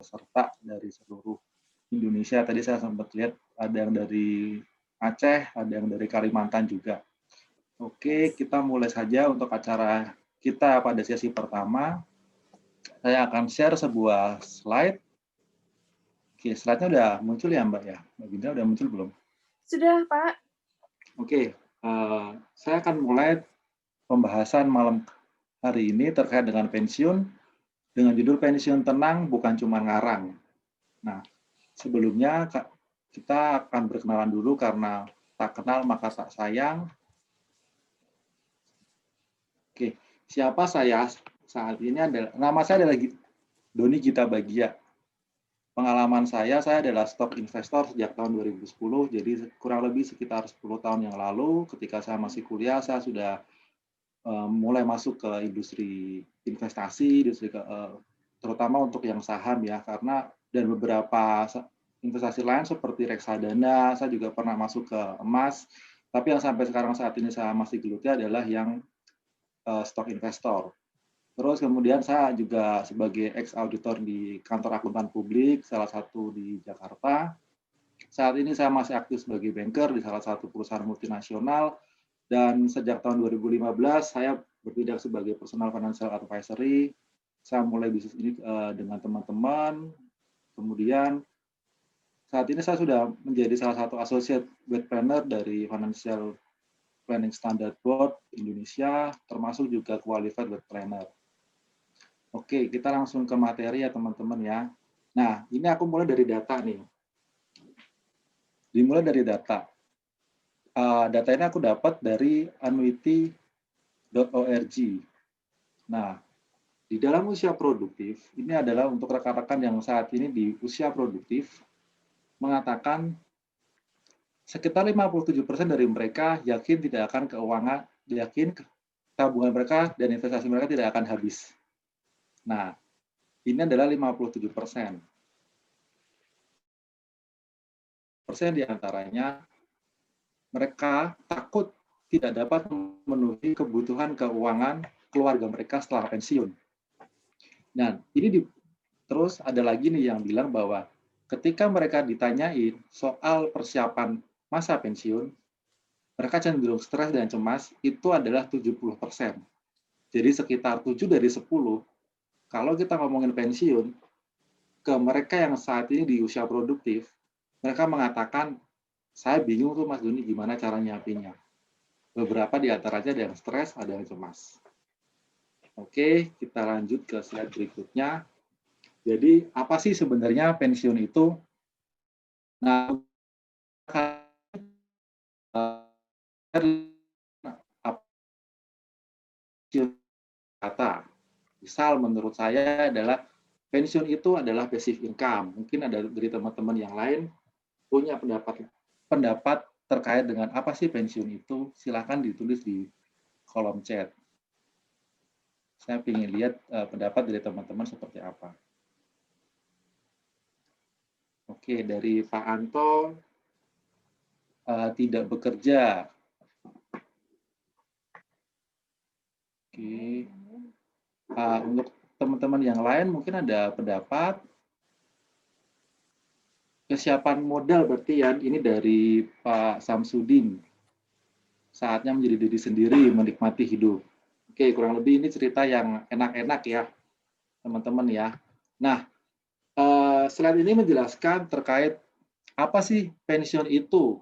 peserta dari seluruh Indonesia. Tadi saya sempat lihat ada yang dari Aceh, ada yang dari Kalimantan juga. Oke, kita mulai saja untuk acara kita pada sesi pertama. Saya akan share sebuah slide. Oke, slide-nya udah muncul ya Mbak ya? Mbak Binda udah muncul belum? Sudah, Pak. Oke, saya akan mulai pembahasan malam hari ini terkait dengan pensiun, dengan judul Pensiun Tenang Bukan Cuma Ngarang. Nah, sebelumnya kita akan berkenalan dulu karena tak kenal maka tak sayang. Oke, siapa saya saat ini adalah, nama saya adalah Doni Gita Bagia. Pengalaman saya adalah stock investor sejak tahun 2010, jadi kurang lebih sekitar 10 tahun yang lalu, ketika saya masih kuliah, saya sudah mulai masuk ke industri investasi, terutama untuk yang saham ya, karena dan beberapa investasi lain seperti reksadana, saya juga pernah masuk ke emas, tapi yang sampai sekarang saat ini saya masih geluti adalah yang stock investor. Terus kemudian saya juga sebagai ex-auditor di kantor akuntan publik, salah satu di Jakarta. Saat ini saya masih aktif sebagai banker di salah satu perusahaan multinasional, dan sejak tahun 2015 saya bertindak sebagai personal financial advisory. Saya mulai bisnis ini dengan teman-teman. Kemudian saat ini saya sudah menjadi salah satu associate wealth planner dari Financial Planning Standard Board Indonesia, termasuk juga qualified wealth planner. Oke, kita langsung ke materi ya teman-teman ya. Nah, ini aku mulai dari data nih. Dimulai dari data. Data ini aku dapat dari annuity.org. Nah, di dalam usia produktif, ini adalah untuk rekan-rekan yang saat ini di usia produktif, mengatakan sekitar 57% dari mereka yakin tidak akan yakin tabungan mereka dan investasi mereka tidak akan habis. Nah, ini adalah 57%. Persen diantaranya mereka takut tidak dapat memenuhi kebutuhan keuangan keluarga mereka setelah pensiun. Dan ini terus ada lagi nih yang bilang bahwa ketika mereka ditanyain soal persiapan masa pensiun, mereka cenderung stres dan cemas, itu adalah 70%. Jadi sekitar 7 dari 10, kalau kita ngomongin pensiun, ke mereka yang saat ini di usia produktif, mereka mengatakan, saya bingung tuh Mas Doni gimana cara nyiapinnya. Beberapa di antaranya ada yang stres, ada yang cemas. Oke, kita lanjut ke slide berikutnya. Jadi, apa sih sebenarnya pensiun itu? Nah, kata, misal menurut saya adalah pensiun itu adalah passive income. Mungkin ada dari teman-teman yang lain punya pendapat terkait dengan apa sih pensiun itu, silakan ditulis di kolom chat. Saya ingin lihat pendapat dari teman-teman seperti apa. Oke, dari Pak Anto, tidak bekerja. Oke. Untuk teman-teman yang lain mungkin ada pendapat. Kesiapan modal berarti ya, ini dari Pak Samsudin. Saatnya menjadi diri sendiri, menikmati hidup. Oke, kurang lebih ini cerita yang enak-enak ya, teman-teman ya. Nah, slide ini menjelaskan terkait apa sih pensiun itu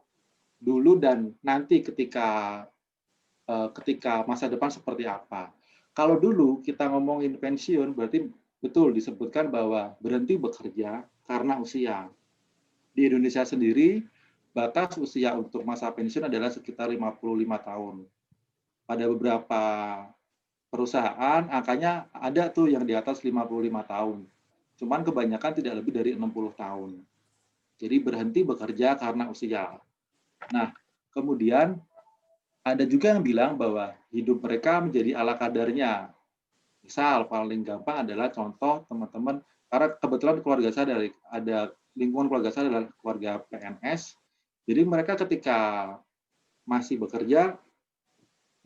dulu dan nanti ketika masa depan seperti apa. Kalau dulu kita ngomongin pensiun, berarti betul disebutkan bahwa berhenti bekerja karena usia. Di Indonesia sendiri, batas usia untuk masa pensiun adalah sekitar 55 tahun. Pada beberapa perusahaan, angkanya ada tuh yang di atas 55 tahun. Cuman kebanyakan tidak lebih dari 60 tahun. Jadi berhenti bekerja karena usia. Nah, kemudian ada juga yang bilang bahwa hidup mereka menjadi ala kadarnya. Misal, paling gampang adalah contoh teman-teman, karena kebetulan keluarga saya ada lingkungan keluarga saya adalah keluarga PNS, jadi mereka ketika masih bekerja,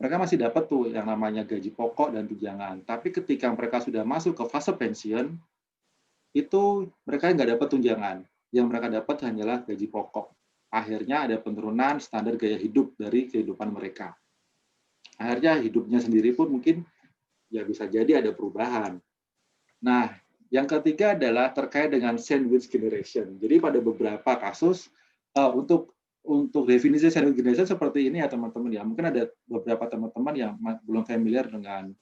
mereka masih dapat tuh yang namanya gaji pokok dan tunjangan. Tapi ketika mereka sudah masuk ke fase pensiun, itu mereka nggak dapat tunjangan. Yang mereka dapat hanyalah gaji pokok. Akhirnya ada penurunan standar gaya hidup dari kehidupan mereka. Akhirnya hidupnya sendiri pun mungkin ya bisa jadi ada perubahan. Nah, yang ketiga adalah terkait dengan sandwich generation. Jadi pada beberapa kasus untuk definisi sandwich generation seperti ini ya teman-teman ya. Mungkin ada beberapa teman-teman yang belum familiar dengan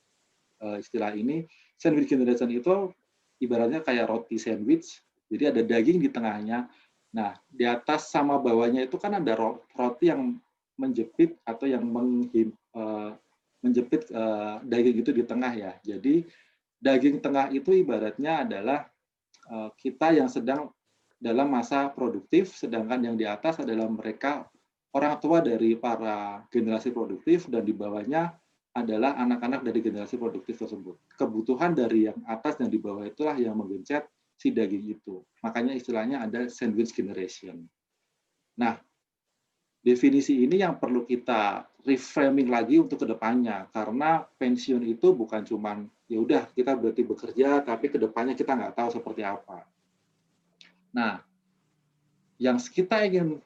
istilah ini. Sandwich generation itu ibaratnya kayak roti sandwich. Jadi ada daging di tengahnya. Nah, di atas sama bawahnya itu kan ada roti yang menjepit atau yang menjepit daging itu di tengah ya. Jadi daging tengah itu ibaratnya adalah kita yang sedang dalam masa produktif, sedangkan yang di atas adalah mereka orang tua dari para generasi produktif, dan di bawahnya adalah anak-anak dari generasi produktif tersebut. Kebutuhan dari yang atas dan di bawah itulah yang menggencet si daging itu. Makanya istilahnya ada sandwich generation. Nah, definisi ini yang perlu kita reframing lagi untuk kedepannya, karena pensiun itu bukan cuman ya udah kita berarti bekerja tapi kedepannya kita nggak tahu seperti apa. Nah, yang kita ingin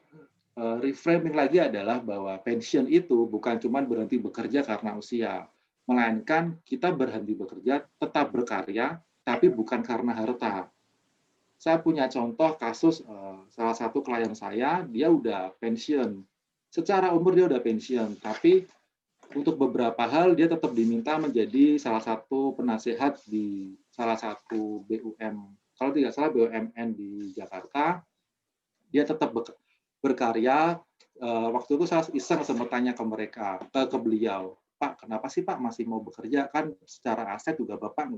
reframing lagi adalah bahwa pensiun itu bukan cuma berhenti bekerja karena usia, melainkan kita berhenti bekerja tetap berkarya tapi bukan karena harta. Saya punya contoh kasus salah satu klien saya, dia udah pensiun. Secara umur dia udah pensiun, tapi untuk beberapa hal dia tetap diminta menjadi salah satu penasehat di salah satu BUM, kalau tidak salah BUMN di Jakarta. Dia tetap berkarya. Waktu itu saya iseng sempat tanya ke beliau, Pak, kenapa sih Pak masih mau bekerja? Kan secara aset juga Bapak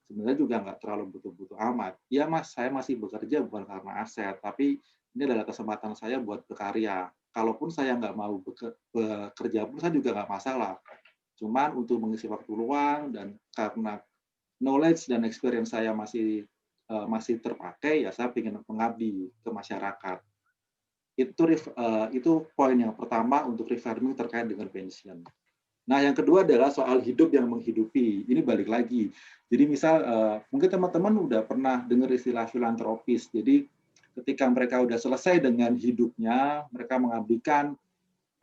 sebenarnya juga nggak terlalu butuh-butuh amat. Iya Mas, saya masih bekerja bukan karena aset, tapi ini adalah kesempatan saya buat berkarya. Kalaupun saya nggak mau bekerja pun saya juga nggak masalah. Cuman untuk mengisi waktu luang dan karena knowledge dan experience saya masih terpakai, ya saya ingin mengabdi ke masyarakat. Itu poin yang pertama untuk reframing terkait dengan pensiun. Nah, yang kedua adalah soal hidup yang menghidupi. Ini balik lagi. Jadi misal mungkin teman-teman udah pernah dengar istilah filantropis. Jadi ketika mereka udah selesai dengan hidupnya, mereka mengabdikan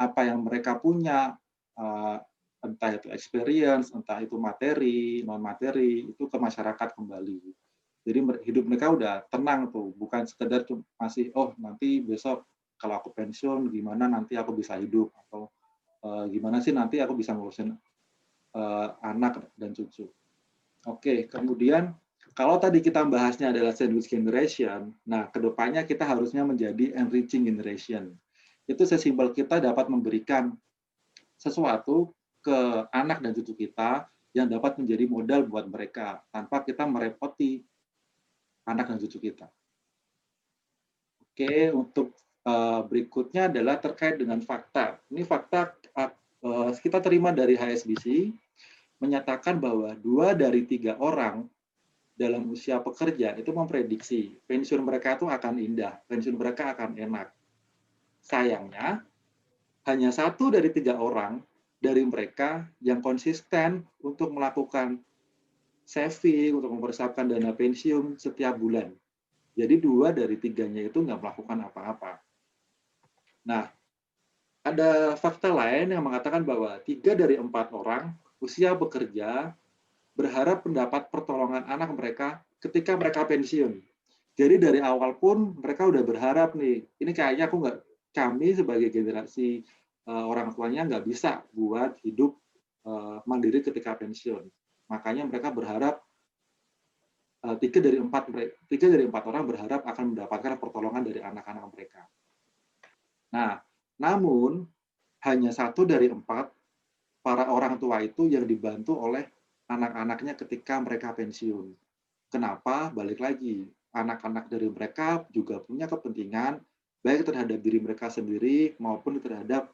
apa yang mereka punya, entah itu experience, entah itu materi, non materi, itu ke masyarakat kembali. Jadi hidup mereka udah tenang tuh, bukan sekedar masih nanti besok kalau aku pensiun gimana nanti aku bisa hidup, atau gimana sih nanti aku bisa ngurusin anak dan cucu. Oke, kemudian kalau tadi kita bahasnya adalah sandwich generation, nah kedepannya kita harusnya menjadi enriching generation. Itu sesimpel kita dapat memberikan sesuatu ke anak dan cucu kita yang dapat menjadi modal buat mereka tanpa kita merepoti anak dan cucu kita. Oke, untuk berikutnya adalah terkait dengan fakta. Ini fakta kita terima dari HSBC, menyatakan bahwa 2 dari 3 orang dalam usia pekerja itu memprediksi pensiun mereka itu akan indah, pensiun mereka akan enak. Sayangnya, hanya 1 dari 3 orang dari mereka yang konsisten untuk melakukan saving, untuk mempersiapkan dana pensiun setiap bulan. Jadi 2 dari 3-nya itu nggak melakukan apa-apa. Nah, ada fakta lain yang mengatakan bahwa 3 dari 4 orang usia bekerja berharap mendapat pertolongan anak mereka ketika mereka pensiun. Jadi dari awal pun mereka udah berharap nih, ini kayaknya kami sebagai generasi orang tuanya nggak bisa buat hidup mandiri ketika pensiun. Makanya mereka berharap 3 dari 4 orang berharap akan mendapatkan pertolongan dari anak-anak mereka. Nah, namun hanya 1 dari 4 para orang tua itu yang dibantu oleh anak-anaknya ketika mereka pensiun. Kenapa? Balik lagi, anak-anak dari mereka juga punya kepentingan baik terhadap diri mereka sendiri maupun terhadap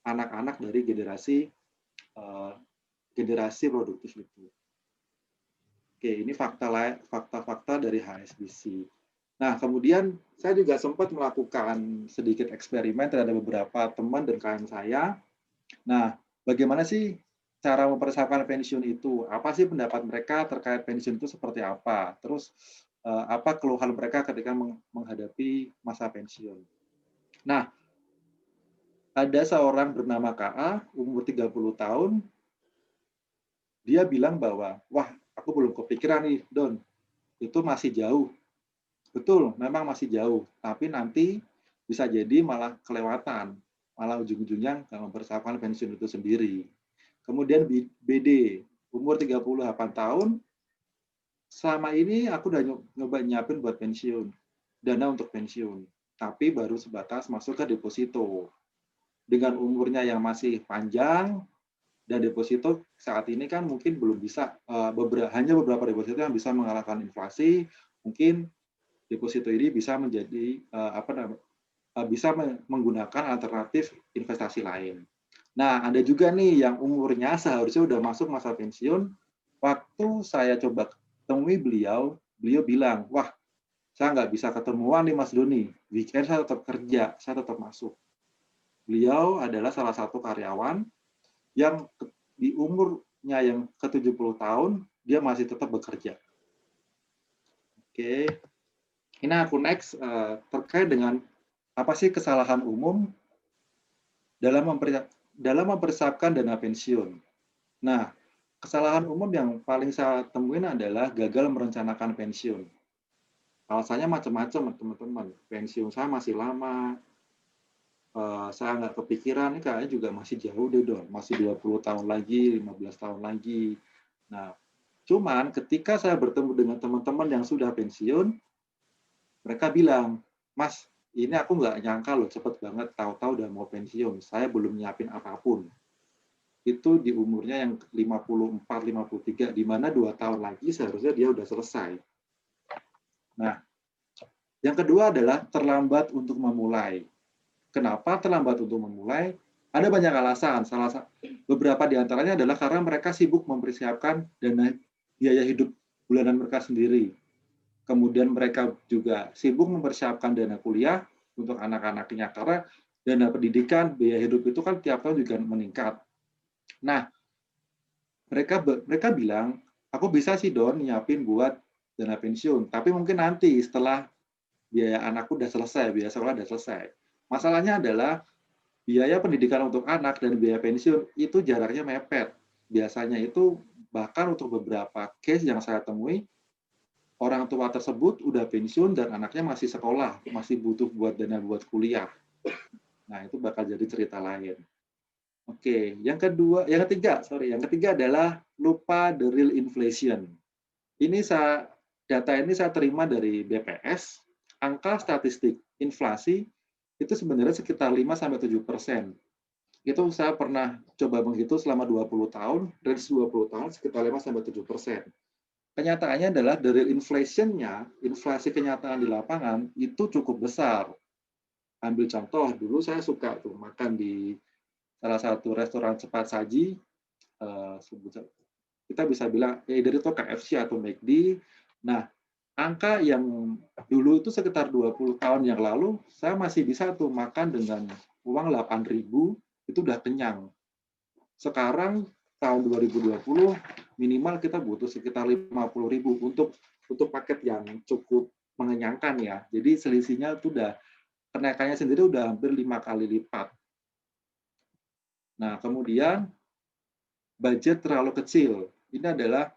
anak-anak dari generasi produktif itu. Oke, ini fakta-fakta dari HSBC. Nah, kemudian saya juga sempat melakukan sedikit eksperimen terhadap beberapa teman dan klien saya. Nah, bagaimana sih cara mempersiapkan pensiun itu? Apa sih pendapat mereka terkait pensiun itu seperti apa? Terus apa keluhan mereka ketika menghadapi masa pensiun. Nah, ada seorang bernama KA, umur 30 tahun, dia bilang bahwa, "Wah, aku belum kepikiran nih, Don, itu masih jauh." Betul, memang masih jauh, tapi nanti bisa jadi malah kelewatan, malah ujung-ujungnya nggak mempersiapkan pensiun itu sendiri. Kemudian BD, umur 38 tahun, selama ini aku udah nyoba nyiapin buat pensiun, dana untuk pensiun, tapi baru sebatas masuk ke deposito. Dengan umurnya yang masih panjang dan deposito saat ini kan mungkin belum bisa, hanya beberapa deposito yang bisa mengalahkan inflasi, mungkin deposito ini bisa menjadi, bisa menggunakan alternatif investasi lain. Nah, ada juga nih yang umurnya seharusnya udah masuk masa pensiun, waktu saya coba temui beliau, beliau bilang, "Wah, saya nggak bisa ketemuan nih Mas Doni, weekend saya tetap kerja, saya tetap masuk." Beliau adalah salah satu karyawan yang di umurnya yang ke-70 tahun, dia masih tetap bekerja. Oke, ini aku next, terkait dengan apa sih kesalahan umum dalam mempersiapkan dana pensiun. Nah, kesalahan umum yang paling saya temuin adalah gagal merencanakan pensiun. Alasannya macam-macam, teman-teman. Pensiun saya masih lama, saya nggak kepikiran, ini kayaknya juga masih jauh deh, Don. Masih 20 tahun lagi, 15 tahun lagi. Nah, cuman ketika saya bertemu dengan teman-teman yang sudah pensiun, mereka bilang, "Mas, ini aku nggak nyangka loh, cepet banget, tahu-tahu udah mau pensiun. Saya belum nyiapin apapun." Itu di umurnya yang 54, 53, di mana 2 tahun lagi seharusnya dia udah selesai. Nah, yang kedua adalah terlambat untuk memulai. Kenapa terlambat untuk memulai? Ada banyak alasan. Beberapa di antaranya adalah karena mereka sibuk mempersiapkan dana biaya hidup bulanan mereka sendiri. Kemudian mereka juga sibuk mempersiapkan dana kuliah untuk anak-anaknya, karena dana pendidikan, biaya hidup itu kan tiap tahun juga meningkat. Nah, mereka bilang, "Aku bisa sih Don nyiapin buat dana pensiun, tapi mungkin nanti setelah biaya anakku udah selesai, biaya sekolah udah selesai." Masalahnya adalah biaya pendidikan untuk anak dan biaya pensiun itu jaraknya mepet. Biasanya itu bahkan untuk beberapa case yang saya temui, orang tua tersebut udah pensiun dan anaknya masih sekolah, masih butuh buat dana buat kuliah. Nah, itu bakal jadi cerita lain. Oke, yang ketiga adalah lupa the real inflation. Ini data ini saya terima dari BPS, angka statistik inflasi itu sebenarnya sekitar 5-7%. Itu saya pernah coba menghitung selama 20 tahun, range 20 tahun sekitar 5-7%. Kenyataannya adalah dari inflation-nya, inflasi kenyataan di lapangan itu cukup besar. Ambil contoh, dulu saya suka tuh makan di salah satu restoran cepat saji, kita bisa bilang either itu KFC atau McD. Nah, angka yang dulu itu sekitar 20 tahun yang lalu, saya masih bisa tuh makan dengan uang 8.000, itu udah kenyang. Sekarang tahun 2020 minimal kita butuh sekitar 50.000 untuk paket yang cukup mengenyangkan ya. Jadi selisihnya itu udah kenaikannya sendiri udah hampir 5 kali lipat. Nah, kemudian budget terlalu kecil. Ini adalah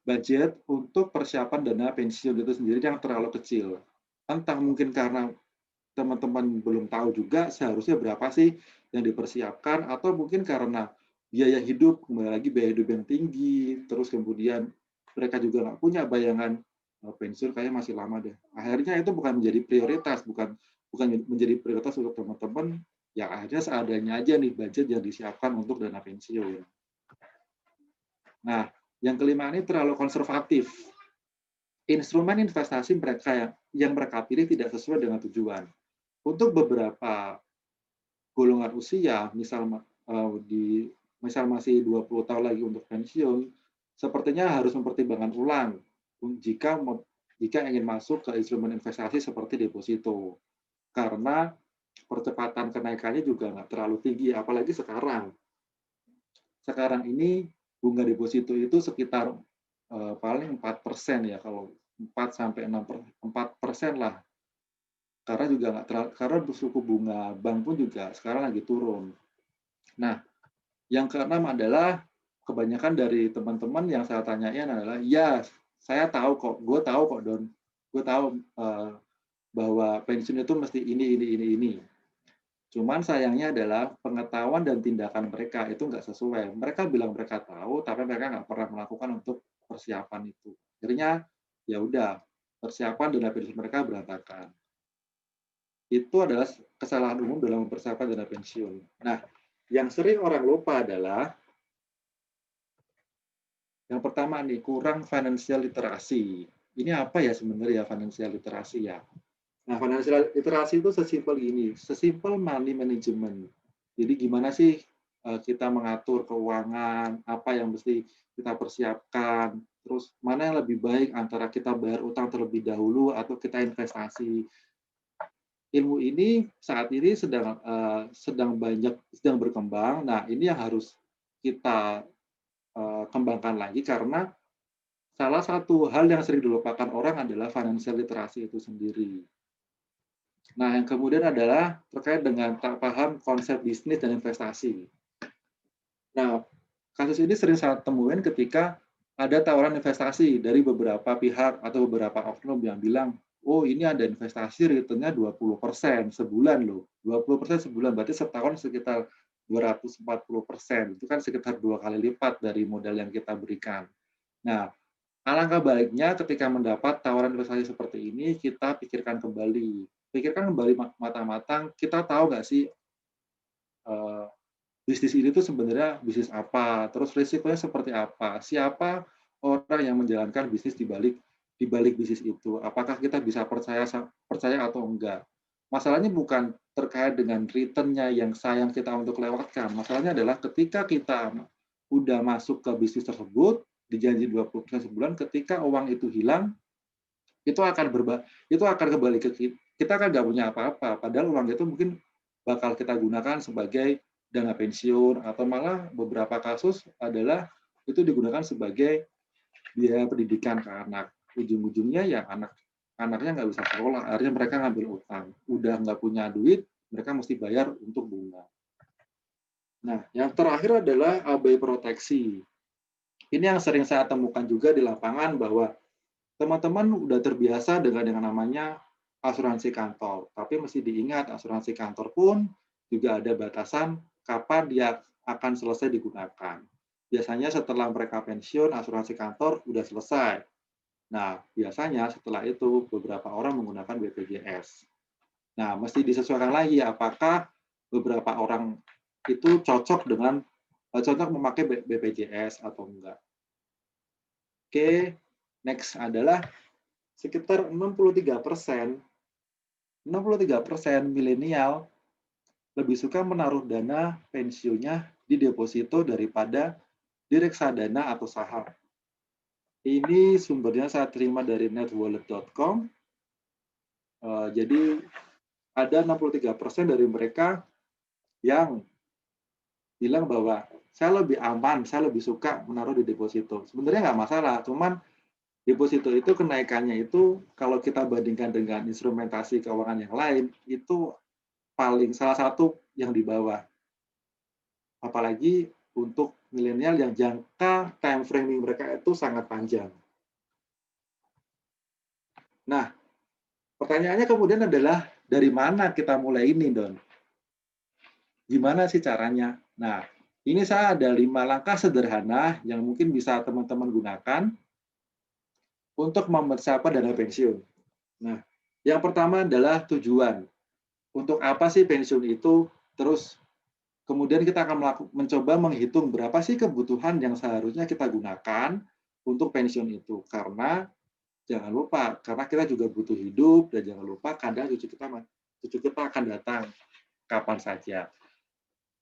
budget untuk persiapan dana pensiun itu sendiri yang terlalu kecil. Entah mungkin karena teman-teman belum tahu juga seharusnya berapa sih yang dipersiapkan, atau mungkin karena biaya hidup, kembali lagi biaya hidup yang tinggi, terus kemudian mereka juga nggak punya bayangan pensiun kayaknya masih lama deh. Akhirnya itu bukan menjadi prioritas, bukan bukan menjadi prioritas untuk teman-teman, ya akhirnya seadanya aja nih budget yang disiapkan untuk dana pensiun. Nah, yang kelima ini terlalu konservatif. Instrumen investasi yang mereka pilih tidak sesuai dengan tujuan. Untuk beberapa golongan usia, misal masih 20 tahun lagi untuk pensiun, sepertinya harus mempertimbangkan ulang jika jika ingin masuk ke instrumen investasi seperti deposito. Karena percepatan kenaikannya juga nggak terlalu tinggi, apalagi sekarang. Sekarang ini bunga deposito itu sekitar paling 4% ya kalau 4% lah. Karena juga nggak karena suku bunga bank pun juga sekarang lagi turun. Nah, yang keenam adalah kebanyakan dari teman-teman yang saya tanyain adalah, ya saya tahu kok, gue tahu kok Don, gue tahu bahwa pensiun itu mesti ini. Cuman sayangnya adalah pengetahuan dan tindakan mereka itu nggak sesuai. Mereka bilang mereka tahu, tapi mereka nggak pernah melakukan untuk persiapan itu. Akhirnya ya udah, persiapan dana pensiun mereka berantakan. Itu adalah kesalahan umum dalam mempersiapkan dana pensiun. Nah, yang sering orang lupa adalah yang pertama nih, kurang financial literasi. Ini apa ya sebenarnya financial literasi ya? Nah, financial literasi itu sesimpel ini, sesimpel money management. Jadi gimana sih kita mengatur keuangan, apa yang mesti kita persiapkan, terus mana yang lebih baik antara kita bayar utang terlebih dahulu atau kita investasi. Ilmu ini saat ini sedang berkembang. Nah, ini yang harus kita kembangkan lagi karena salah satu hal yang sering dilupakan orang adalah financial literasi itu sendiri. Nah, yang kemudian adalah terkait dengan tak paham konsep bisnis dan investasi. Nah, kasus ini sering saya temuin ketika ada tawaran investasi dari beberapa pihak atau beberapa oknum yang bilang, oh ini ada investasi return-nya 20% sebulan loh. 20% sebulan, berarti setahun sekitar 240%. Itu kan sekitar 2 kali lipat dari modal yang kita berikan. Nah, alangkah baiknya ketika mendapat tawaran investasi seperti ini, kita pikirkan kembali. Pikirkan kembali matang-matang, kita tahu nggak sih bisnis ini tuh sebenarnya bisnis apa, terus risikonya seperti apa, siapa orang yang menjalankan bisnis di balik bisnis itu, apakah kita bisa percaya atau enggak. Masalahnya bukan terkait dengan return-nya yang sayang kita untuk lewatkan. Masalahnya adalah ketika kita udah masuk ke bisnis tersebut, dijanji 20% sebulan, ketika uang itu hilang, itu akan kembali ke kita kan nggak punya apa-apa, padahal uang itu mungkin bakal kita gunakan sebagai dana pensiun atau malah beberapa kasus adalah itu digunakan sebagai biaya pendidikan ke anak. Ujung-ujungnya ya anaknya nggak bisa sekolah, akhirnya mereka ngambil utang. Udah nggak punya duit, mereka mesti bayar untuk bunga. Nah, yang terakhir adalah abai proteksi. Ini yang sering saya temukan juga di lapangan bahwa teman-teman udah terbiasa dengan yang namanya asuransi kantor. Tapi mesti diingat, asuransi kantor pun juga ada batasan kapan dia akan selesai digunakan. Biasanya setelah mereka pensiun, asuransi kantor udah selesai. Nah, biasanya setelah itu beberapa orang menggunakan BPJS. Nah, mesti disesuaikan lagi apakah beberapa orang itu cocok memakai BPJS atau enggak. Oke, next adalah sekitar 63% milenial lebih suka menaruh dana pensiunnya di deposito daripada di reksadana atau saham. Ini sumbernya saya terima dari netwallet.com. Jadi ada 63% dari mereka yang bilang bahwa saya lebih aman, saya lebih suka menaruh di deposito. Sebenarnya nggak masalah, cuman deposito itu kenaikannya itu kalau kita bandingkan dengan instrumentasi keuangan yang lain itu salah satu yang di bawah. Apalagi untuk milenial yang jangka time framing mereka itu sangat panjang. Nah, pertanyaannya kemudian adalah dari mana kita mulai ini, Don? Gimana sih caranya? Nah, ini saya ada 5 langkah sederhana yang mungkin bisa teman-teman gunakan untuk mempersiapkan dana pensiun. Nah, yang pertama adalah tujuan. Untuk apa sih pensiun itu? Terus kemudian kita akan mencoba menghitung berapa sih kebutuhan yang seharusnya kita gunakan untuk pensiun itu. Karena jangan lupa, karena kita juga butuh hidup dan jangan lupa kadang cucu kita akan datang kapan saja.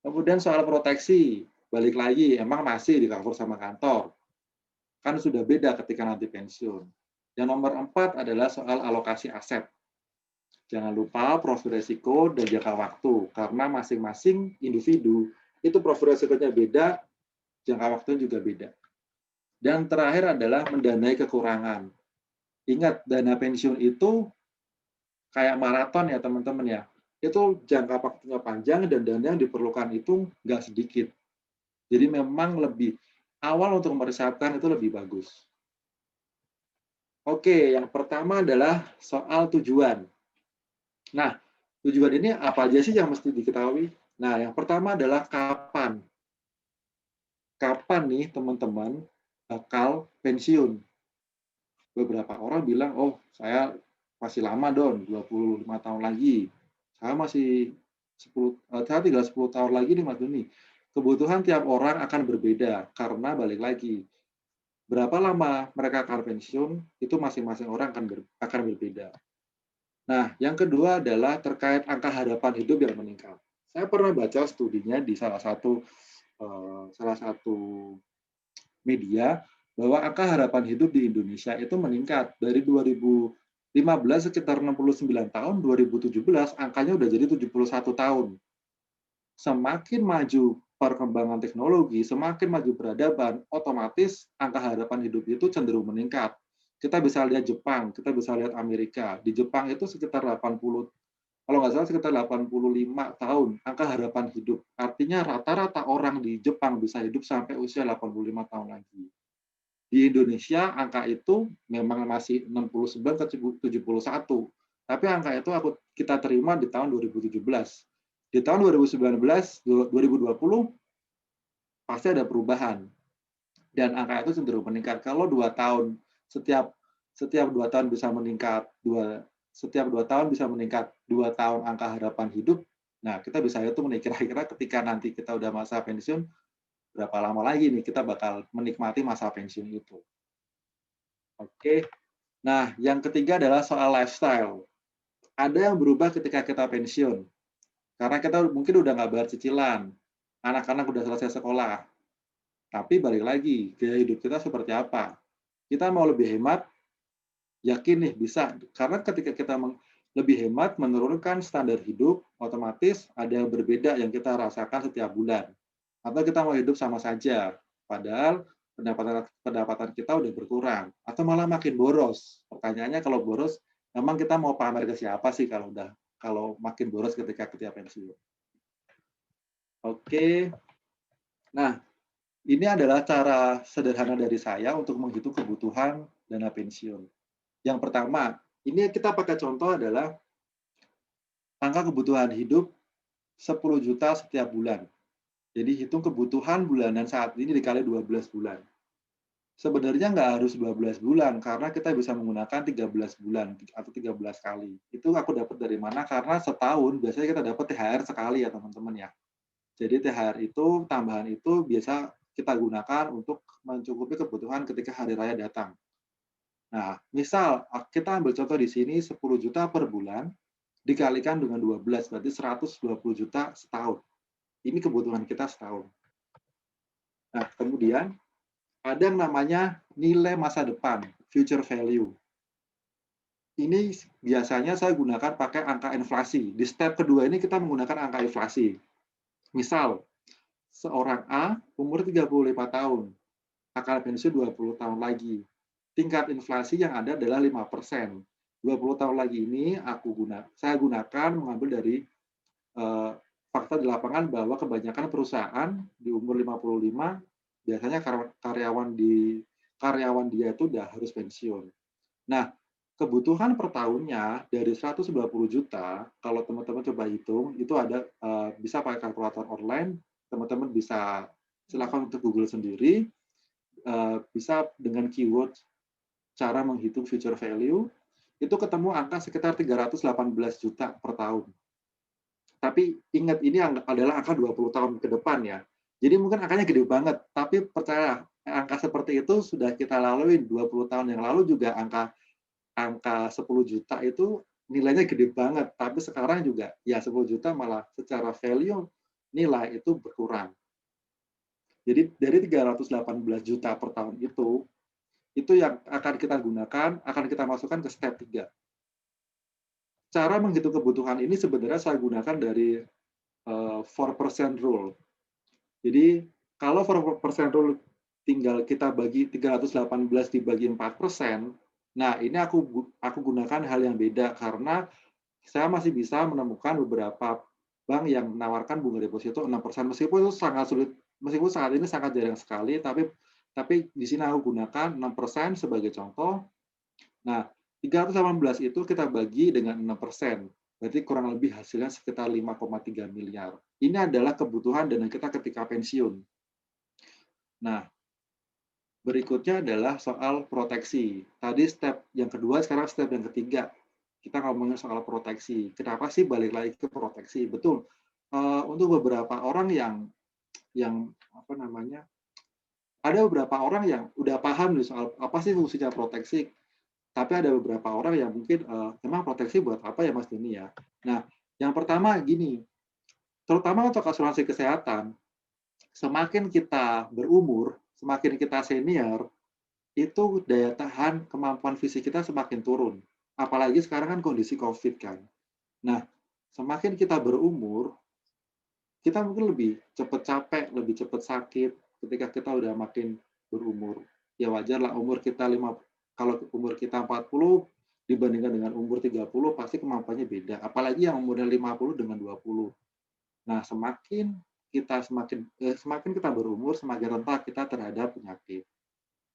Kemudian soal proteksi, balik lagi, emang masih di cover sama kantor. Kan sudah beda ketika nanti pensiun. Yang nomor 4 adalah soal alokasi aset. Jangan lupa profil risiko dan jangka waktu, karena masing-masing individu itu profil risikonya beda, jangka waktunya juga beda. Dan terakhir adalah mendanai kekurangan. Ingat, dana pensiun itu kayak maraton ya teman-teman ya. Itu jangka waktunya panjang dan dana yang diperlukan itu nggak sedikit. Jadi memang lebih awal untuk mempersiapkan itu lebih bagus. Oke, yang pertama adalah soal tujuan. Nah, tujuan ini apa aja sih yang mesti diketahui? Nah, yang pertama adalah kapan. Kapan nih teman-teman bakal pensiun? Beberapa orang bilang, oh saya masih lama Don, 25 tahun lagi. Saya masih 10, saya tinggal 10 tahun lagi nih Mas Doni. Kebutuhan tiap orang akan berbeda karena balik lagi. Berapa lama mereka akan pensiun, itu masing-masing orang akan berbeda. Nah, yang kedua adalah terkait angka harapan hidup yang meningkat. Saya pernah baca studinya di salah satu media bahwa angka harapan hidup di Indonesia itu meningkat dari 2015 sekitar 69 tahun, 2017 angkanya udah jadi 71 tahun. Semakin maju perkembangan teknologi, semakin maju peradaban, otomatis angka harapan hidup itu cenderung meningkat. Kita bisa lihat Jepang, kita bisa lihat Amerika. Di Jepang itu sekitar 80, kalau nggak salah sekitar 85 tahun angka harapan hidup. Artinya rata-rata orang di Jepang bisa hidup sampai usia 85 tahun lagi. Di Indonesia angka itu memang masih 69 ke 71. Tapi angka itu kita terima di tahun 2017. Di tahun 2019, 2020 pasti ada perubahan dan angka itu cenderung meningkat. Kalau 2 tahun setiap 2 tahun bisa meningkat setiap 2 tahun bisa meningkat 2 tahun angka harapan hidup. Nah, kita bisa hitung nih kira-kira ketika nanti kita udah masa pensiun berapa lama lagi nih kita bakal menikmati masa pensiun itu. Oke. Nah, yang ketiga adalah soal lifestyle. Ada yang berubah ketika kita pensiun. Karena kita mungkin udah nggak bayar cicilan. Anak-anak udah selesai sekolah. Tapi balik lagi, gaya hidup kita seperti apa? Kita mau lebih hemat, yakin nih bisa. Karena ketika kita lebih hemat, menurunkan standar hidup, otomatis ada yang berbeda yang kita rasakan setiap bulan. Atau kita mau hidup sama saja, padahal pendapatan kita udah berkurang. Atau malah makin boros. Pertanyaannya kalau boros, memang kita mau pamer ke siapa sih kalau makin boros ketika pensiun? Oke. Nah, ini adalah cara sederhana dari saya untuk menghitung kebutuhan dana pensiun. Yang pertama, ini kita pakai contoh adalah angka kebutuhan hidup 10 juta setiap bulan. Jadi hitung kebutuhan bulanan saat ini dikali 12 bulan. Sebenarnya nggak harus 12 bulan, karena kita bisa menggunakan 13 bulan atau 13 kali. Itu aku dapat dari mana? Karena setahun biasanya kita dapat THR sekali ya teman-teman ya. Jadi THR itu, tambahan itu biasa kita gunakan untuk mencukupi kebutuhan ketika hari raya datang. Nah, misal kita ambil contoh di sini 10 juta per bulan dikalikan dengan 12, berarti 120 juta setahun. Ini kebutuhan kita setahun. Nah, kemudian ada yang namanya nilai masa depan, future value. Ini biasanya saya gunakan pakai angka inflasi. Di step kedua ini kita menggunakan angka inflasi. Misal, seorang A umur 35 tahun, akan pensiun 20 tahun lagi. Tingkat inflasi yang ada adalah 5%. 20 tahun lagi ini saya gunakan mengambil dari fakta di lapangan bahwa kebanyakan perusahaan di umur 55 biasanya karyawan dia itu udah harus pensiun. Nah, kebutuhan per tahunnya dari 120 juta, kalau teman-teman coba hitung, itu ada bisa pakai kalkulator online, teman-teman bisa silakan untuk Google sendiri, bisa dengan keyword cara menghitung future value, itu ketemu angka sekitar 318 juta per tahun. Tapi ingat ini adalah angka 20 tahun ke depan ya. Jadi mungkin angkanya gede banget, tapi percaya angka seperti itu sudah kita lalui 20 tahun yang lalu juga angka 10 juta itu nilainya gede banget, tapi sekarang juga ya 10 juta malah secara value nilai itu berkurang. Jadi dari 318 juta per tahun itu yang akan kita gunakan, akan kita masukkan ke step 3. Cara menghitung kebutuhan ini sebenarnya saya gunakan dari 4% rule. Jadi kalau 4% rule tinggal kita bagi 318 dibagi 4%, Nah, ini aku gunakan hal yang beda karena saya masih bisa menemukan beberapa bank yang menawarkan bunga deposito 6%, meskipun itu sangat sulit, meskipun saat ini sangat jarang sekali, tapi di sini aku gunakan 6% sebagai contoh. Nah, 318 itu kita bagi dengan 6%, berarti kurang lebih hasilnya sekitar 5,3 miliar. Ini adalah kebutuhan dana kita ketika pensiun. Nah, berikutnya adalah soal proteksi. Tadi step yang kedua, sekarang step yang ketiga. Kita ngomongin soal proteksi. Kenapa sih balik lagi ke proteksi? Betul. Untuk beberapa orang yang apa namanya, ada beberapa orang yang udah paham nih soal apa sih fungsinya proteksi. Tapi ada beberapa orang yang mungkin emang proteksi buat apa ya Mas Doni ya? Nah, yang pertama gini, terutama untuk asuransi kesehatan, semakin kita berumur, semakin kita senior, itu daya tahan kemampuan fisik kita semakin turun. Apalagi sekarang kan kondisi COVID kan. Nah, semakin kita berumur, kita mungkin lebih cepat capek, lebih cepat sakit ketika kita udah makin berumur. Ya wajar lah umur kita kalau umur kita 40 dibandingkan dengan umur 30 pasti kemampuannya beda. Apalagi yang umurnya 50 dengan 20. Nah, semakin kita berumur, semakin rentan kita terhadap penyakit.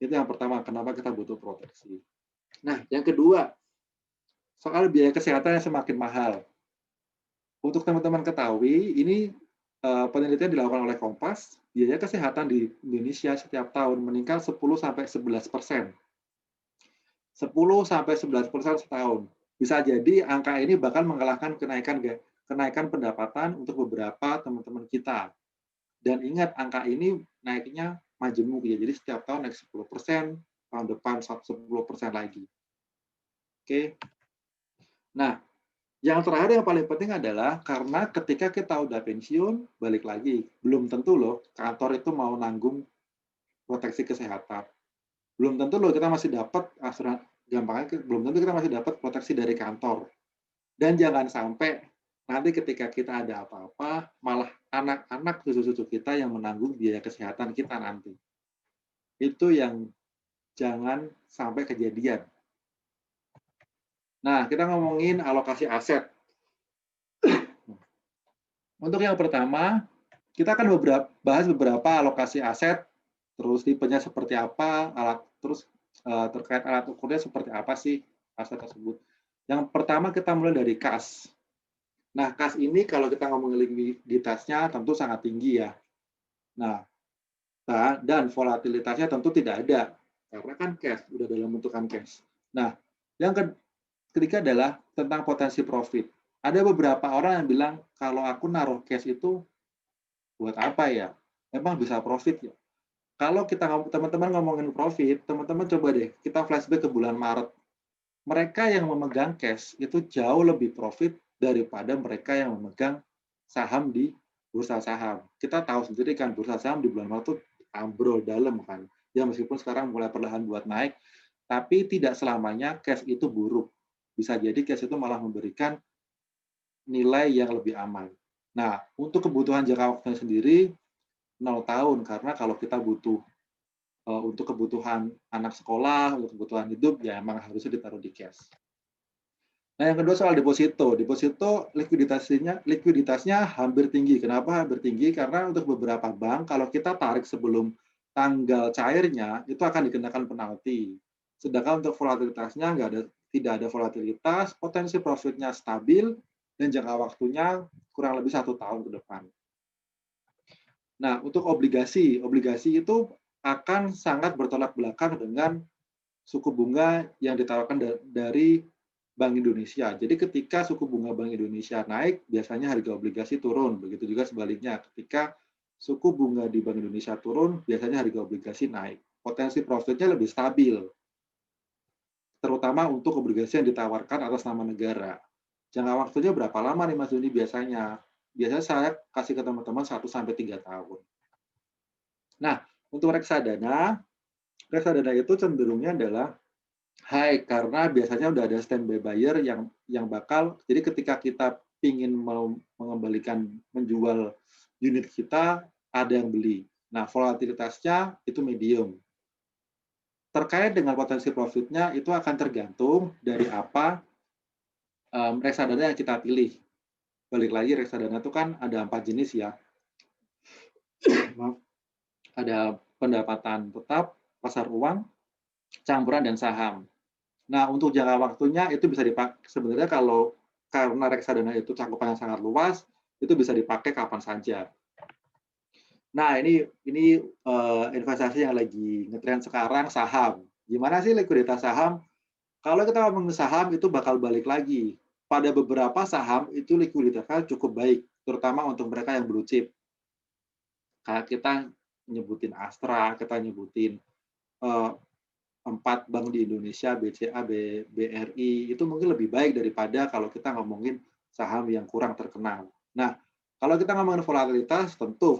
Itu yang pertama, kenapa kita butuh proteksi. Nah, yang kedua, soal biaya kesehatan yang semakin mahal. Untuk teman-teman ketahui, ini penelitian dilakukan oleh Kompas, biaya kesehatan di Indonesia setiap tahun meningkat 10-11%. 10-11% setahun. Bisa jadi angka ini bahkan mengalahkan kenaikan pendapatan untuk beberapa teman-teman kita. Dan ingat, angka ini naiknya majemuk ya. Jadi setiap tahun naik 10%, tahun depan 10% lagi. Oke. Nah, yang terakhir yang paling penting adalah karena ketika kita udah pensiun, balik lagi, belum tentu loh kantor itu mau nanggung proteksi kesehatan. Belum tentu loh kita masih dapat asuransi, gampangnya belum tentu kita masih dapat proteksi dari kantor. Dan jangan sampai nanti ketika kita ada apa-apa, malah anak-anak cucu-cucu kita yang menanggung biaya kesehatan kita nanti. Itu yang jangan sampai kejadian. Nah, kita ngomongin alokasi aset. Untuk yang pertama, kita akan bahas beberapa alokasi aset, terus tipenya seperti apa, terus terkait alat ukurnya seperti apa sih aset tersebut. Yang pertama kita mulai dari kas. Nah, kas ini kalau kita ngomongin likuiditasnya tentu sangat tinggi ya. Nah, dan volatilitasnya tentu tidak ada, karena kan cash, udah dalam bentukan cash. Nah, yang ketiga adalah tentang potensi profit. Ada beberapa orang yang bilang, kalau aku naruh cash itu buat apa ya? Emang bisa profit ya? Kalau teman-teman ngomongin profit, teman-teman coba deh kita flashback ke bulan Maret. Mereka yang memegang cash itu jauh lebih profit daripada mereka yang memegang saham di bursa saham. Kita tahu sendiri kan bursa saham di bulan Maret itu ambrol dalam kan. Ya meskipun sekarang mulai perlahan buat naik, tapi tidak selamanya cash itu buruk. Bisa jadi cash itu malah memberikan nilai yang lebih aman. Nah, untuk kebutuhan jangka waktunya sendiri 0 tahun, karena kalau kita butuh untuk kebutuhan anak sekolah, untuk kebutuhan hidup, ya emang harusnya ditaruh di cash. Nah, yang kedua soal deposito. Deposito likuiditasnya hampir tinggi. Kenapa hampir tinggi? Karena untuk beberapa bank, kalau kita tarik sebelum tanggal cairnya, itu akan dikenakan penalti. Sedangkan untuk volatilitasnya tidak ada volatilitas, potensi profitnya stabil, dan jangka waktunya kurang lebih 1 tahun ke depan. Nah, untuk obligasi itu akan sangat bertolak belakang dengan suku bunga yang ditawarkan dari Bank Indonesia. Jadi ketika suku bunga Bank Indonesia naik, biasanya harga obligasi turun. Begitu juga sebaliknya, ketika suku bunga di Bank Indonesia turun, biasanya harga obligasi naik. Potensi profitnya lebih stabil, terutama untuk obligasi yang ditawarkan atas nama negara. Jangka waktunya berapa lama nih Mas Doni biasanya? Biasanya saya kasih ke teman-teman 1-3 tahun. Nah, untuk reksadana itu cenderungnya adalah high karena biasanya udah ada standby buyer yang bakal, jadi ketika kita ingin mengembalikan menjual unit kita, ada yang beli. Nah, volatilitasnya itu medium. terkait dengan potensi profitnya itu akan tergantung dari apa reksadana yang kita pilih. Balik lagi reksadana itu kan ada 4 jenis ya. Maaf. Ada pendapatan tetap, pasar uang, campuran, dan saham. Nah, untuk jangka waktunya itu bisa dipakai sebenarnya kalau karena reksadana itu cakupannya sangat luas, itu bisa dipakai kapan saja. Nah, ini investasi yang lagi ngetren sekarang saham. Gimana sih likuiditas saham? Kalau kita ngomongin saham itu bakal balik lagi. Pada beberapa saham itu likuiditasnya cukup baik, terutama untuk mereka yang blue chip. Kayak kita nyebutin Astra, kita nyebutin eh, 4 bank di Indonesia, BCA, BRI, itu mungkin lebih baik daripada kalau kita ngomongin saham yang kurang terkenal. Nah, kalau kita ngomongin volatilitas, tentu